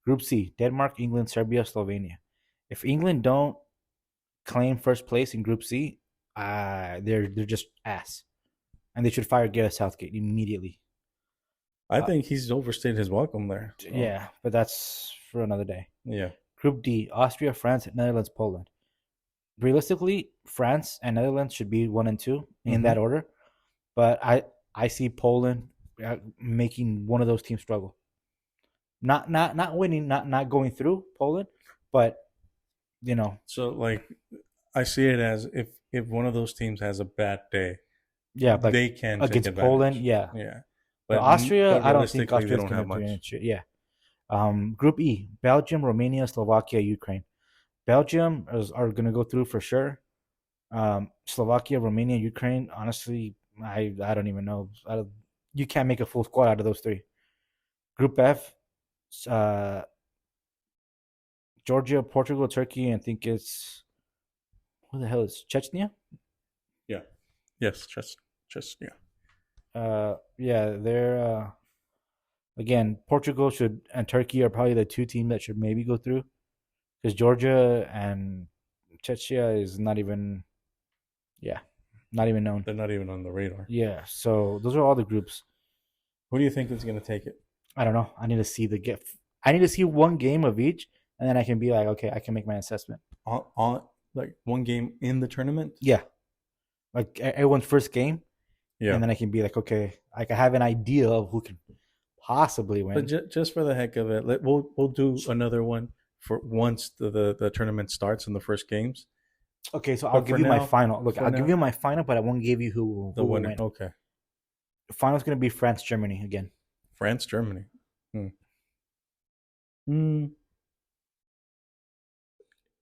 Group C, Denmark, England, Serbia, Slovenia. If England don't claim first place in Group C, they're just ass, and they should fire Gareth Southgate immediately. I think he's overstayed his welcome there. So. Yeah, but that's for another day. Yeah. Group D, Austria, France, Netherlands, Poland. Realistically, France and Netherlands should be 1 and 2 in that order, but I see Poland making one of those teams struggle. Not winning, not going through Poland, but So like, I see it as if one of those teams has a bad day, yeah, like they can against take Poland, yeah. But Austria, I don't think realistically, Austria's going to do it. Yeah. Group E, Belgium, Romania, Slovakia, Ukraine. Belgium are going to go through for sure. Slovakia, Romania, Ukraine. Honestly, I don't even know. You can't make a full squad out of those three. Group F, Georgia, Portugal, Turkey, and I think it's what the hell is Chechnya? Yeah. Yes, just yeah. Yeah, they're again, Portugal and Turkey are probably the two teams that should maybe go through, because Georgia and Chechnya is not even known. They're not even on the radar. Yeah, so those are all the groups. Who do you think is going to take it? I don't know. I need to see I need to see one game of each, and then I can be like, okay, I can make my assessment. On like one game in the tournament? Yeah, like everyone's first game. Yeah, and then I can be like, okay, I can have an idea of who can possibly But win. just for the heck of it, we'll do another one for once the tournament starts in the first games. Okay, so I'll But give you my final. Look, for I'll give now, you my final, but I won't give you the who will winner. win. Okay, The final's gonna be France Germany again. France Germany. Hmm. Hmm.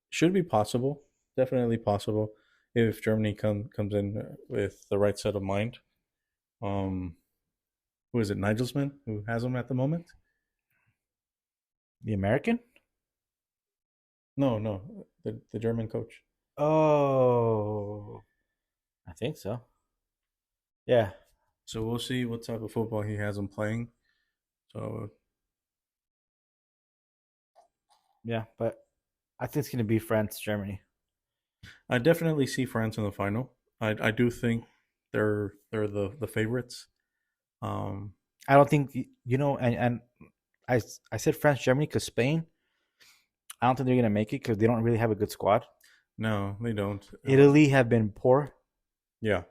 Should be possible. Definitely possible if Germany comes in with the right set of mind. Um, who is it? Nigelsmann, who has them at the moment? The American? No, no, the German coach. Oh, I think so. Yeah, So we'll see what type of football he has them playing. So yeah, but I think it's gonna be France Germany. I definitely see France in the final. I do think they're the favorites. Um, I don't think and I said France Germany because Spain. I don't think they're gonna make it because they don't really have a good squad. no, they don't. Italy have been poor. Yeah,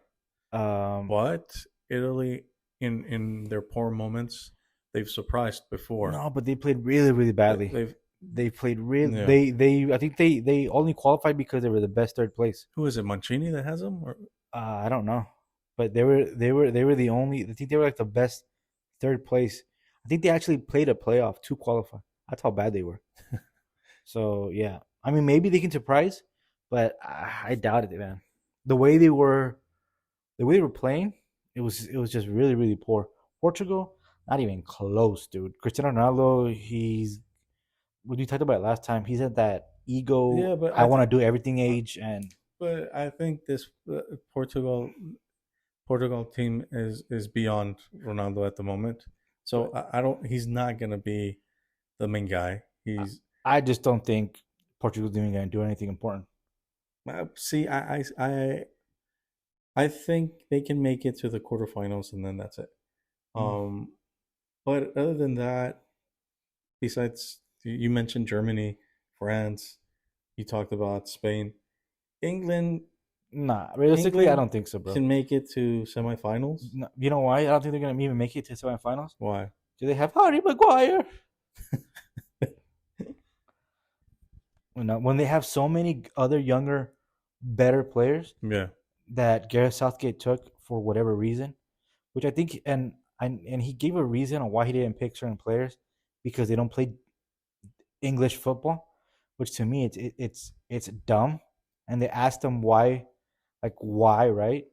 Um, but Italy in their poor moments, they've surprised before. no, but they played really really badly. They've They played real. yeah. They I think they only qualified because they were the best third place. Who is it? Mancini that has them? Or I don't know, but they were the only. I think they were like the best third place. I think they actually played a playoff to qualify. That's how bad they were. So yeah, I mean maybe they can surprise, but I doubt it, man. The way they were, the way they were playing, it was just really really poor. Portugal, not even close, dude. Cristiano Ronaldo, he's what you talked about last time. He's at that ego. yeah, but I want to do everything age, and I think this Portugal team is beyond Ronaldo at the moment. So I don't. He's not gonna be the main guy. He's I just don't think Portugal's even going to do anything important. see. I think they can make it to the quarterfinals and then that's it. Mm. Um, but other than that, besides you mentioned Germany, France, you talked about Spain, England. Nah, realistically, I England don't think so, bro. can make it to semifinals. No, you know why? I don't think they're going to even make it to semifinals. Why? Do they have Harry Maguire? When they have so many other younger, better players Yeah, that Gareth Southgate took for whatever reason, which I think, and he gave a reason on why he didn't pick certain players because they don't play English football, which to me it's dumb. And they asked him why, like why, right?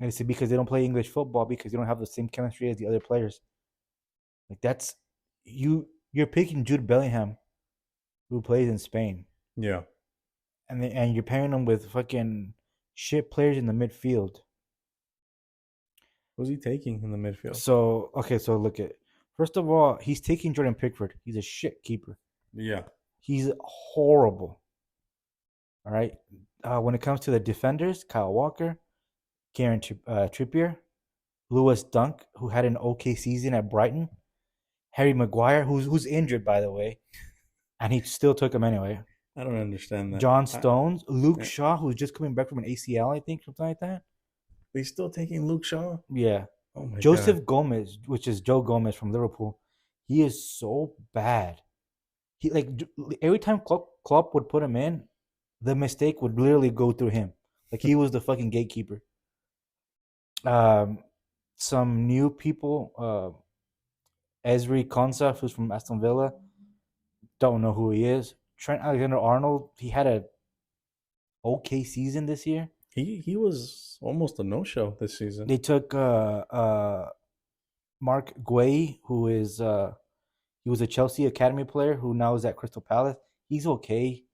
And they said because they don't play English football because they don't have the same chemistry as the other players. Like that's you're picking Jude Bellingham, who plays in Spain, yeah. and you're pairing him with fucking shit players in the midfield. Who's he taking in the midfield? So okay, so look at first of all, he's taking Jordan Pickford. He's a shit keeper. Yeah, He's horrible. All right. When it comes to the defenders, Kyle Walker, Kieran Trippier, Lewis Dunk, who had an okay season at Brighton, Harry Maguire, who's injured by the way, and he still took him anyway. I don't understand that. John Stones, Luke Yeah. Shaw, who's just coming back from an ACL, I think, something like that. They still taking Luke Shaw? Yeah. Oh my Joseph god. Gomez, which is Joe Gomez from Liverpool, he is so bad. He like every time Klopp would put him in, the mistake would literally go through him. Like he was the fucking gatekeeper. Um, some new people, Ezri Konsa, who's from Aston Villa, don't know who he is. Trent Alexander-Arnold, he had a okay season this year. He was almost a no-show this season. They took Mark Guay, who is he was a Chelsea academy player who now is at Crystal Palace. He's okay.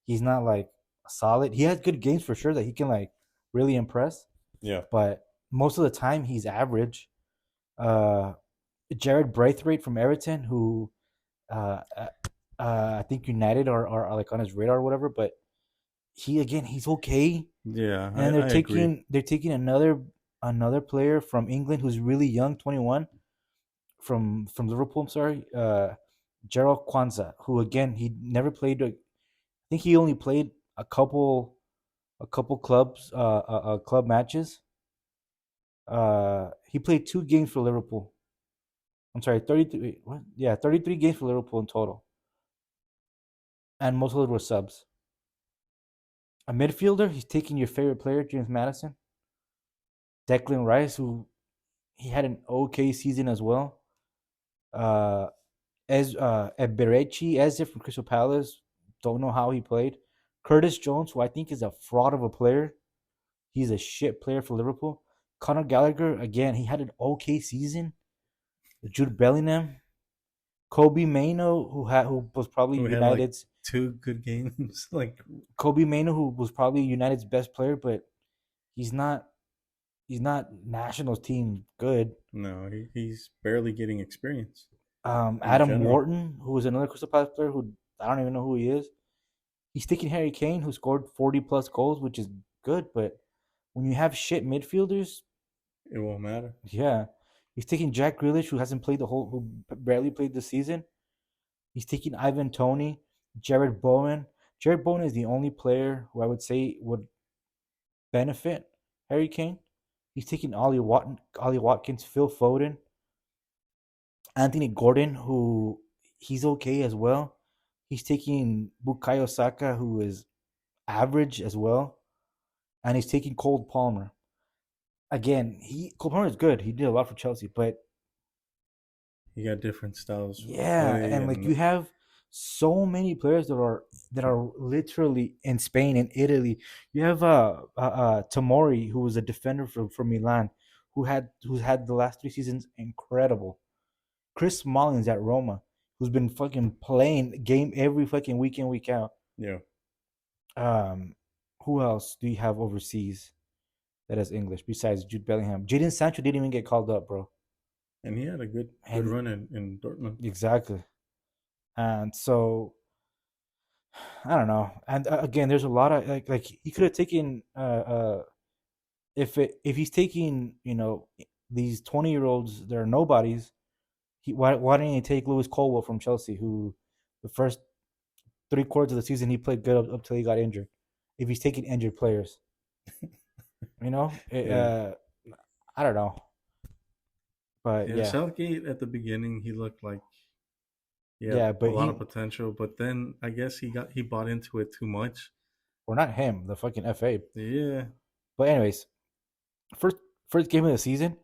He's not like solid. He has good games for sure that he can like really impress, Yeah. but most of the time he's average. Uh, Jared Braithwaite from Everton, who uh, uh, I think United are like on his radar or whatever, but he's okay. Yeah, And I agree. they're taking another player from England who's really young, 21, from Liverpool. I'm sorry, Gerald Kwanzaa, who again he never played. I think he only played a couple club matches. He played 2 games for Liverpool. I'm sorry, 33. What? Yeah, 33 games for Liverpool in total, and most of it were subs. A midfielder, he's taking your favorite player, James Madison, Declan Rice, who he had an okay season as well. As Eberechi, Eze from Crystal Palace, don't know how he played. Curtis Jones, who I think is a fraud of a player, he's a shit player for Liverpool. Conor Gallagher, again, he had an okay season. Jude Bellingham, Kobe Maino, who was probably We had like United's 2 good games. Like, Kobe Maino, who was probably United's best player, but he's not national team good. no, he's barely getting experience in Adam general. Wharton, who was another Crystal Palace player who I don't even know who he is. He's taking Harry Kane, who scored 40 plus goals, which is good, but when you have shit midfielders, It won't matter. yeah. He's taking Jack Grealish, who hasn't played who barely played the season. He's taking Ivan Toney, Jared Bowen. Jared Bowen is the only player who I would say would benefit Harry Kane. He's taking Ollie Watkins, Phil Foden, Anthony Gordon, who he's okay as well. He's taking Bukayo Saka, who is average as well, and he's taking Cole Palmer. Again, Cole Palmer is good. He did a lot for Chelsea, but He got different styles of yeah, play, and like and you have so many players that are literally in Spain and Italy. You have Tomori, who was a defender for Milan, who's had the last 3 seasons incredible. Chris Smalling at Roma, who's been fucking playing game every fucking week in week out. yeah, Um, who else do you have overseas that is English besides Jude Bellingham? Jadon Sancho didn't even get called up, bro. and he had a good And run in Dortmund. exactly. And so I don't know. And again, there's a lot of like he could have taken if he's taking these 20-year-olds, they're nobodies. Why didn't he take Lewis Colwell from Chelsea, who the first 3 quarters of the season he played good up till he got injured? If he's taking injured players, Yeah, I don't know, but yeah. yeah, Southgate at the beginning, he looked like he had yeah, a but lot of potential, but then I guess he bought into it too much. or not him, the fucking FA. Yeah, But anyways, first first game of the season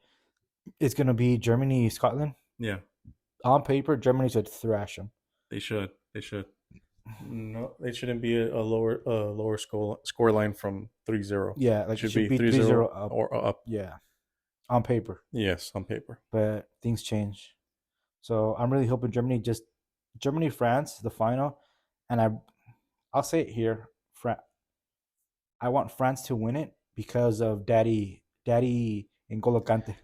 is gonna be Germany Scotland. yeah. On paper, Germany should thrash them. They should. They should. No, they shouldn't be a lower score line from 3-0. Yeah, It like it should should be be 3-0 3-0 up. or up. Yeah, on paper. Yes, on paper. But things change. So I'm really hoping Germany France the final, and I'll say it here, I want France to win it because of Daddy N'Golo Kante.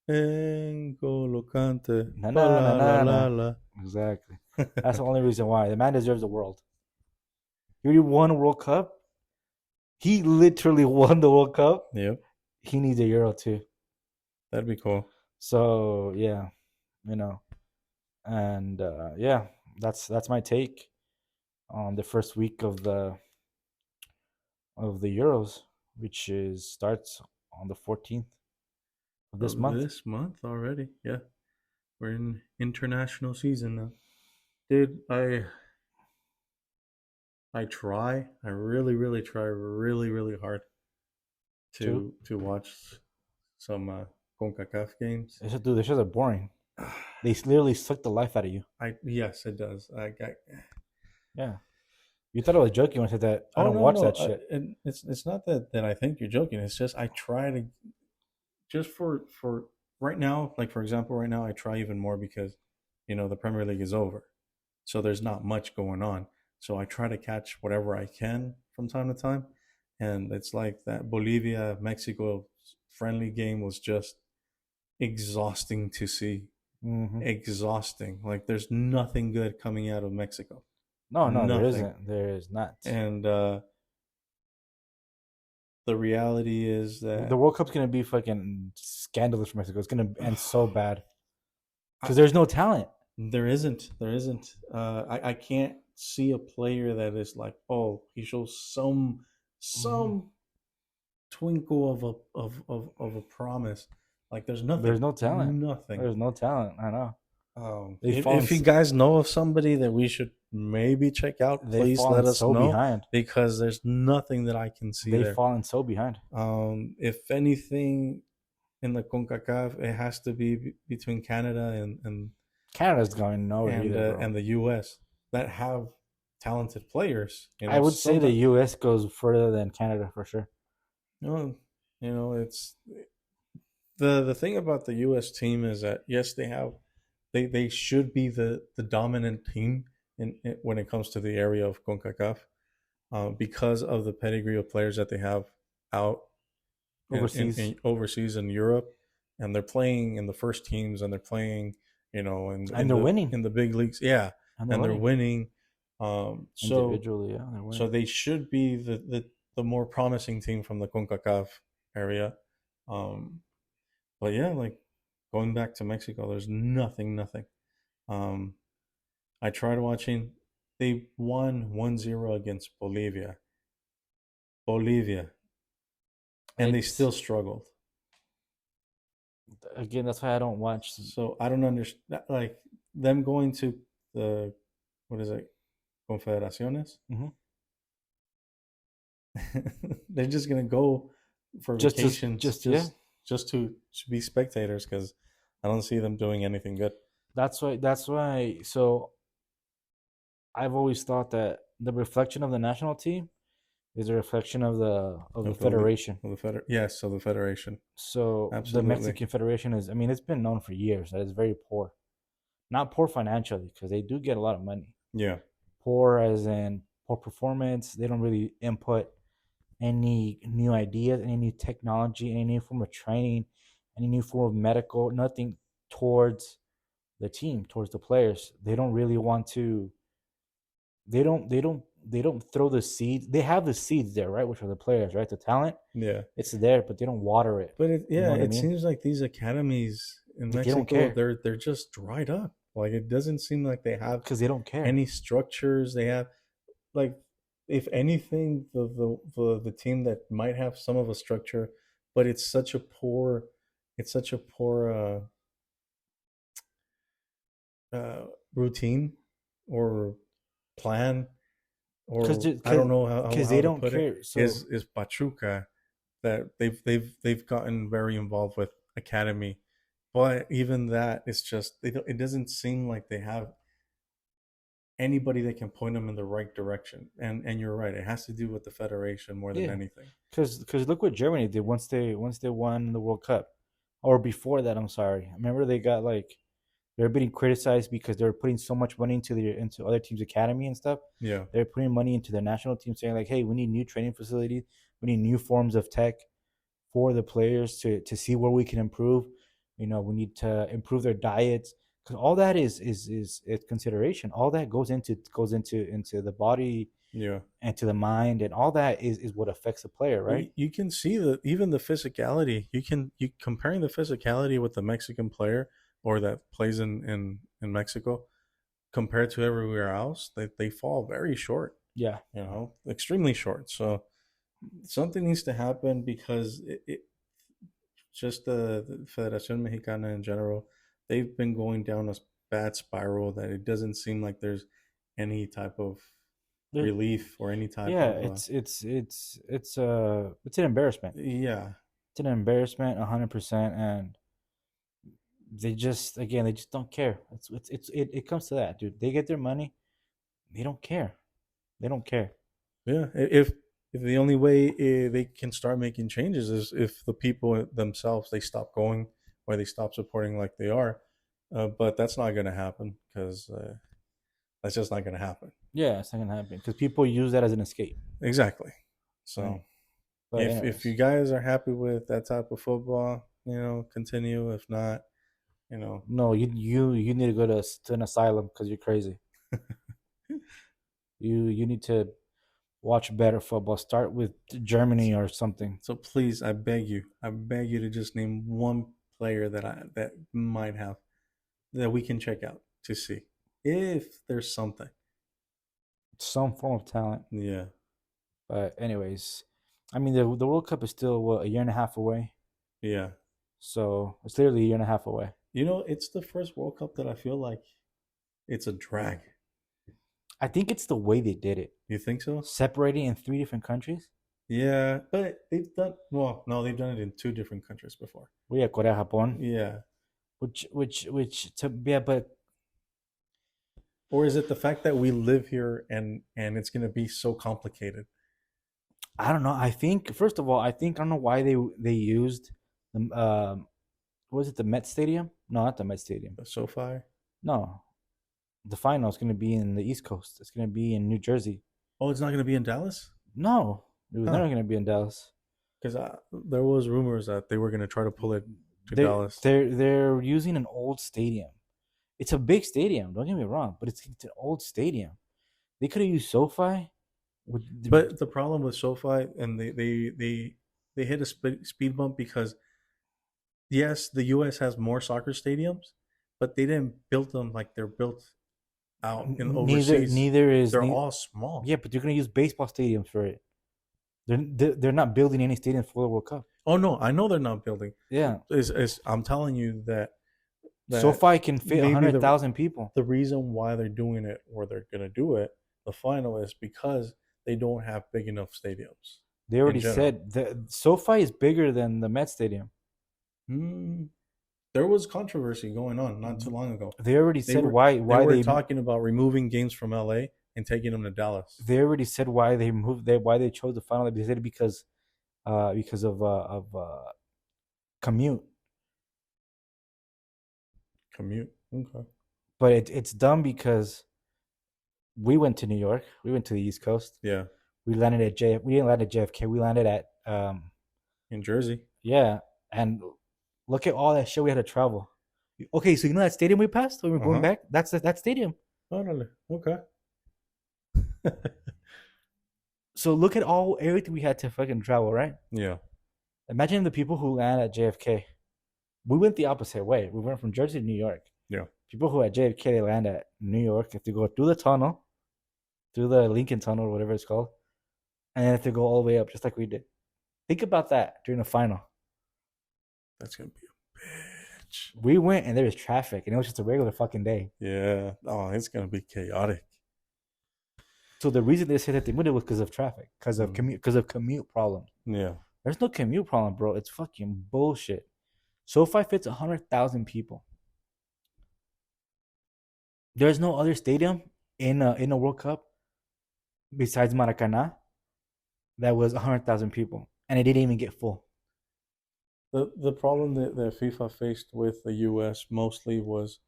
N'Golo Kante. Na La na na la la na la na. la. Exactly. That's the only reason why the man deserves the world. He already won World Cup. He literally won the World Cup. Yep, He needs a Euro too. that'd be cool. So yeah, and yeah, that's my take on the first week of the Euros, which starts on the 14th of this month. This month already. Yeah, we're in international season now, dude. I really really try really really hard True. to watch some CONCACAF games. Dude, the shows are boring. They literally suck the life out of you. Yes, it does. Yeah. You thought I was joking when I said that. I Oh don't no watch no, that shit. and it's not that I think you're joking. It's just I try to just for right now. Like for example, right now I try even more because the Premier League is over, so there's not much going on. So I try to catch whatever I can from time to time, and it's like that Bolivia Mexico friendly game was just exhausting to see. Hmm. Exhausting. Like there's nothing good coming out of Mexico. No, there Nothing. isn't. There is not. And the reality is The that World Cup's gonna be fucking scandalous for Mexico. It's gonna end so bad because there's no talent. there isn't. There isn't. I can't see a player that is like, oh, he shows some Mhm. twinkle of a promise. Like there's nothing. There's no talent. Nothing. There's no talent. I know. They've If, fallen. if you guys know of somebody that we should maybe check out, They've please fallen let us so know behind. because there's nothing that I can see They've there. fallen so behind. If anything in the CONCACAF, it has to be between Canada and Canada's going nowhere either, bro. and the US that have talented players. I would say the U.S. goes further than Canada for sure. No, it's the thing about the U.S. team is that yes, they should be the dominant team when it comes to the area of CONCACAF, because of the pedigree of players that they have out overseas in Europe, and they're playing in the first teams, and they're playing, and they're winning in the big leagues, yeah, and they're winning. Individually, yeah, they're winning. So they should be the more promising team from the CONCACAF area. But yeah, like going back to Mexico, there's nothing. I tried watching. They won 1-0 against Bolivia. And they still struggled. Again, that's why I don't watch. So I don't understand, like them going to the, what is it, Confederaciones? Mm-hmm. They're just gonna go for vacation, just to be spectators, because I don't see them doing anything good. That's why. So I've always thought that the reflection of the national team is a reflection of the federation. Yes, so the federation. So absolutely. The Mexican Federation is, I mean, it's been known for years that it's very poor. Not poor financially, because they do get a lot of money. Yeah. Poor as in poor performance. They don't really input any new ideas, any new technology, any new form of training, any new form of medical, nothing towards the team, towards the players. They don't really want to. They don't throw the seeds. They have the seeds there, right? Which are the players, right? The talent. Yeah. It's there, but they don't water it. But it seems like these academies in Mexico, they're just dried up. Like it doesn't seem like they have, because they don't care any structures. They have, like, if anything, the team that might have some of a structure, but it's such a poor routine or plan, or I don't know how they don't care. So is Pachuca, that they've gotten very involved with academy, but even that, it's just it doesn't seem like they have anybody that can point them in the right direction. And you're right, it has to do with the federation more than anything. Because look what Germany did once they won the World Cup, or before that. I'm sorry. I remember they got they're being criticized because they're putting so much money into other teams' academy and stuff. Yeah, they're putting money into their national team, saying like, "Hey, we need new training facilities. We need new forms of tech for the players to see where we can improve. We need to improve their diets, because all that is consideration. All that goes into the body, yeah, and to the mind, and all that is what affects the player, right? You can see that even the physicality. You comparing the physicality with the Mexican player, or that plays in Mexico, compared to everywhere else, they fall very short. Yeah, extremely short. So something needs to happen, because it just the Federación Mexicana in general, they've been going down a bad spiral that it doesn't seem like there's any type of relief or any type of it's an embarrassment. Yeah, it's an embarrassment 100%. And they just don't care. It comes to that, dude. They get their money, they don't care. Yeah, if the only way they can start making changes is if the people themselves, they stop going, or they stop supporting like they are. But that's not going to happen, because that's just not going to happen. Yeah, it's not going to happen, because people use that as an escape. Exactly. So if you guys are happy with that type of football, continue. If not, no, you need to go to an asylum, because you're crazy. You need to watch better football. Start with Germany or something. So please, I beg you to just name one player that might have, that we can check out to see if there's some form of talent. Yeah. But anyways, I mean, the World Cup is still a year and a half away. Yeah. So it's literally a year and a half away. You know, it's the first World Cup that I feel like it's a drag. I think it's the way they did it, You think so? separating in 3 different countries. Yeah, but they've done well. No, they've done it in two different countries before. Well, yeah, Korea, Japan, Yeah, yeah, but or is it the fact that we live here and it's gonna be so complicated? I don't know. I think first of all, I don't know why they used the was it the Met Stadium? No, not the Met Stadium. The SoFi. No, the final is going to be in the East Coast. It's going to be in New Jersey. Oh, it's not gonna be in Dallas. No, it was Huh. never going to be in Dallas. Because there was rumors that they were gonna try to pull it to They're, Dallas. they're using an old stadium. It's a big stadium. Don't get me wrong, but it's an old stadium. They could have used SoFi. But the problem with SoFi and they hit a speed bump because yes, the U.S. has more soccer stadiums, but they didn't build them like they're built out in overseas. neither is They're all small. Yeah, but they're gonna use baseball stadiums for it. They're not building any stadiums for the World Cup. Oh no, I know they're not building. Yeah, I'm telling you that SoFi can fit maybe 100,000 people. the reason why they're doing it or they're gonna do it, the final is because they don't have big enough stadiums. They already general. said the SoFi is bigger than the Met Stadium. There was controversy going on not too long ago. They already said were- why They were they talking about removing games from LA and taking them to Dallas. they already said why they moved why they chose the final. They said it because of commute. Commute. Okay. But it's dumb because we went to New York. We went to the East Coast. Yeah. We landed at We didn't land at JFK. We landed at In Jersey. yeah. And look at all that shit we had to travel. Okay, so you know that stadium we passed when we were going back? That's that stadium. Oh, really? Okay. So look at everything we had to fucking travel, right? Yeah. Imagine the people who land at JFK. We went the opposite way. We went from Jersey to New York. Yeah. People who at JFK they land at New York have to go through the tunnel, through the Lincoln Tunnel or whatever it's called, and then have to go all the way up just like we did. Think about that during the final. That's gonna be a bitch. We went and there was traffic and it was just a regular fucking day. Yeah. Oh, it's gonna be chaotic. So the reason they said that they moved it was because of traffic, because of commute problems. Yeah. There's no commute problem, bro. It's fucking bullshit. SoFi fits 100,000 people. There's no other stadium in a World Cup besides Maracana that was 100,000 people, and it didn't even get full. The problem that FIFA faced with the US mostly was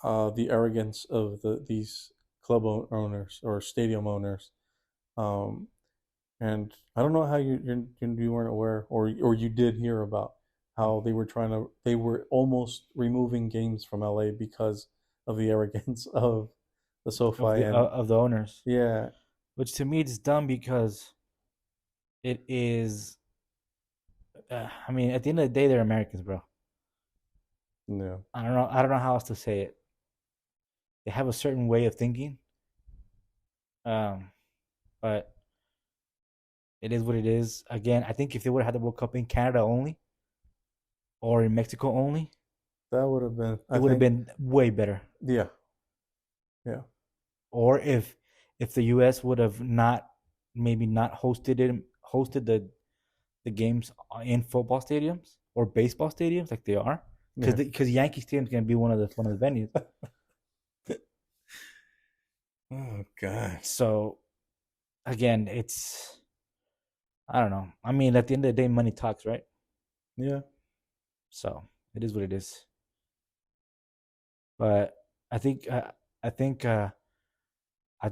the arrogance of these club owners or stadium owners. And I don't know how you weren't aware or you did hear about how they were almost removing games from LA because of the arrogance of the SoFi of the owners. Yeah, which to me is dumb because it is. I mean, at the end of the day, they're Americans, bro. Yeah. I don't know how else to say it. They have a certain way of thinking. But it is what it is. Again, I think if they would have had the World Cup in Canada only or in Mexico only, that would have been. It would have been way better. Yeah. Yeah. Or if the US would have not hosted the games in football stadiums or baseball stadiums like they are, because Yankee Stadium is going to be one of the venues. Oh God. So again, I don't know. I mean, at the end of the day, money talks, right? Yeah. So it is what it is. But I think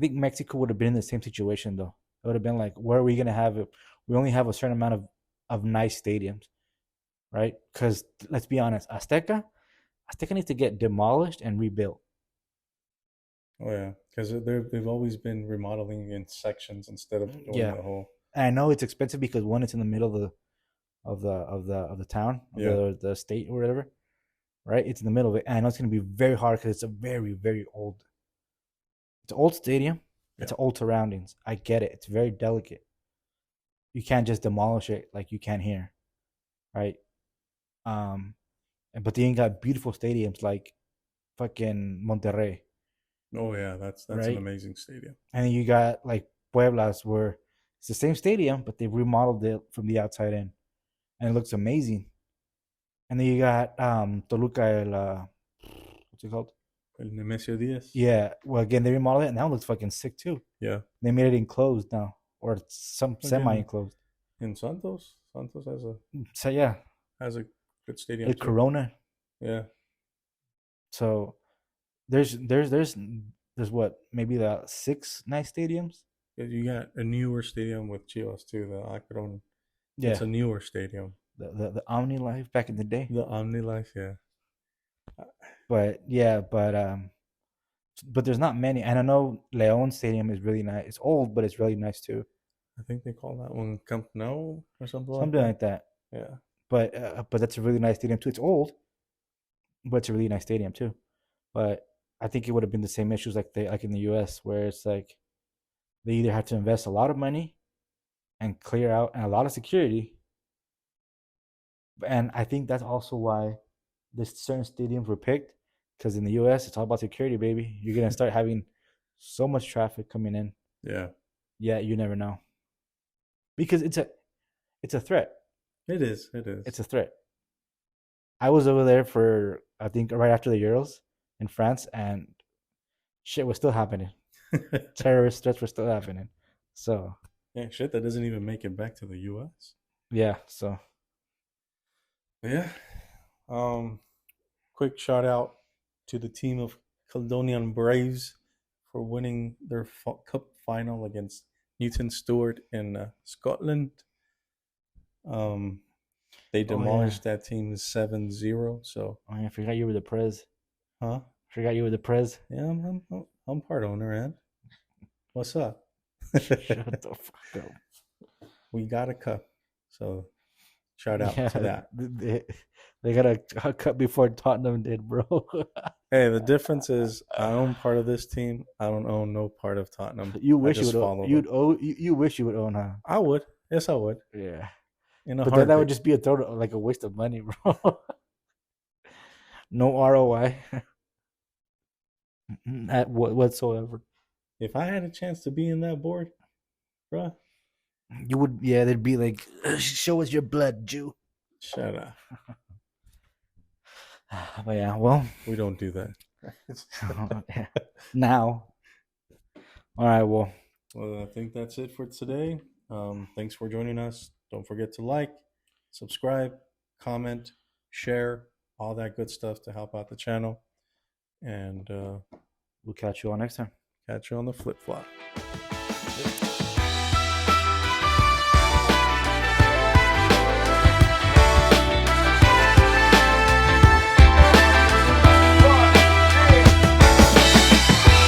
Mexico would have been in the same situation though. It would have been like, where are we gonna have it? We only have a certain amount of nice stadiums, right? Because let's be honest, Azteca needs to get demolished and rebuilt. Oh yeah, because they've always been remodeling in sections instead of doing the whole. And I know it's expensive because one, it's in the middle of the town, the state or whatever, right? It's in the middle of it, and I know it's going to be very hard because it's a very, very old. It's an old stadium. It's old surroundings. I get it. It's very delicate. You can't just demolish it like you can here, right? But then you got beautiful stadiums like fucking Monterrey, Oh yeah, that's an right? amazing stadium. And then you got like Puebla's where it's the same stadium, but they remodeled it from the outside in, and it looks amazing. And then you got Toluca, what's it called? El Nemesio Diaz. Yeah, well, again, they remodeled it, and now it looks fucking sick too. Yeah. They made it enclosed now, or some Again, semi-enclosed. in Santos, Santos So yeah, has a good stadium El too. Corona. Yeah. So there's what, maybe the 6 nice stadiums. You got a newer stadium with Chivas too, the Akron. Yeah, It's a newer stadium. the Omni Life back in the day. The Omni Life, yeah. But yeah, but there's not many. And I know Leon Stadium is really nice. It's old, but it's really nice too. I think they call that one Camp Nou or something like Something that. like that. Yeah. But that's a really nice stadium too. It's old, but it's a really nice stadium too. But I think it would have been the same issues like in the U.S. where it's like they either have to invest a lot of money and clear out and a lot of security. And I think that's also why this certain stadiums were picked, because in the U.S. it's all about security, baby. You're gonna start having so much traffic coming in. Yeah. Yeah, you never know, because it's a threat. It is. It is. It's a threat. I was over there for, I think, right after the Euros in France, and shit was still happening. Terrorist threats were still happening. So Yeah, shit that doesn't even make it back to the US. yeah, so Yeah. Quick shout out to the team of Caledonian Braves for winning their cup final against Newton Stewart in Scotland. They demolished that team 7-0. So, I forgot you were the prez. huh? Forgot you were the prez. Yeah, I'm part owner, Ed. What's up? Shut the fuck up. We got a cup. So, shout out to that. They got a cut before Tottenham did, bro. Hey, the difference is I own part of this team. I don't own no part of Tottenham. You wish I you just would follow own. them. You wish you would own, huh? I would. Yes, I would. Yeah. In a But then that would heartbeat. just be like a waste of money, bro. No ROI at whatsoever. If I had a chance to be in that board, bruh, You would, yeah. They'd be like, "Show us your blood, Jew." shut up. But yeah, well, We don't do that. yeah. Now, all right. Well, Well, I think that's it for today. Thanks for joining us. Don't forget to like, subscribe, comment, share, all that good stuff to help out the channel. And we'll catch you all next time. catch you on the flip flop.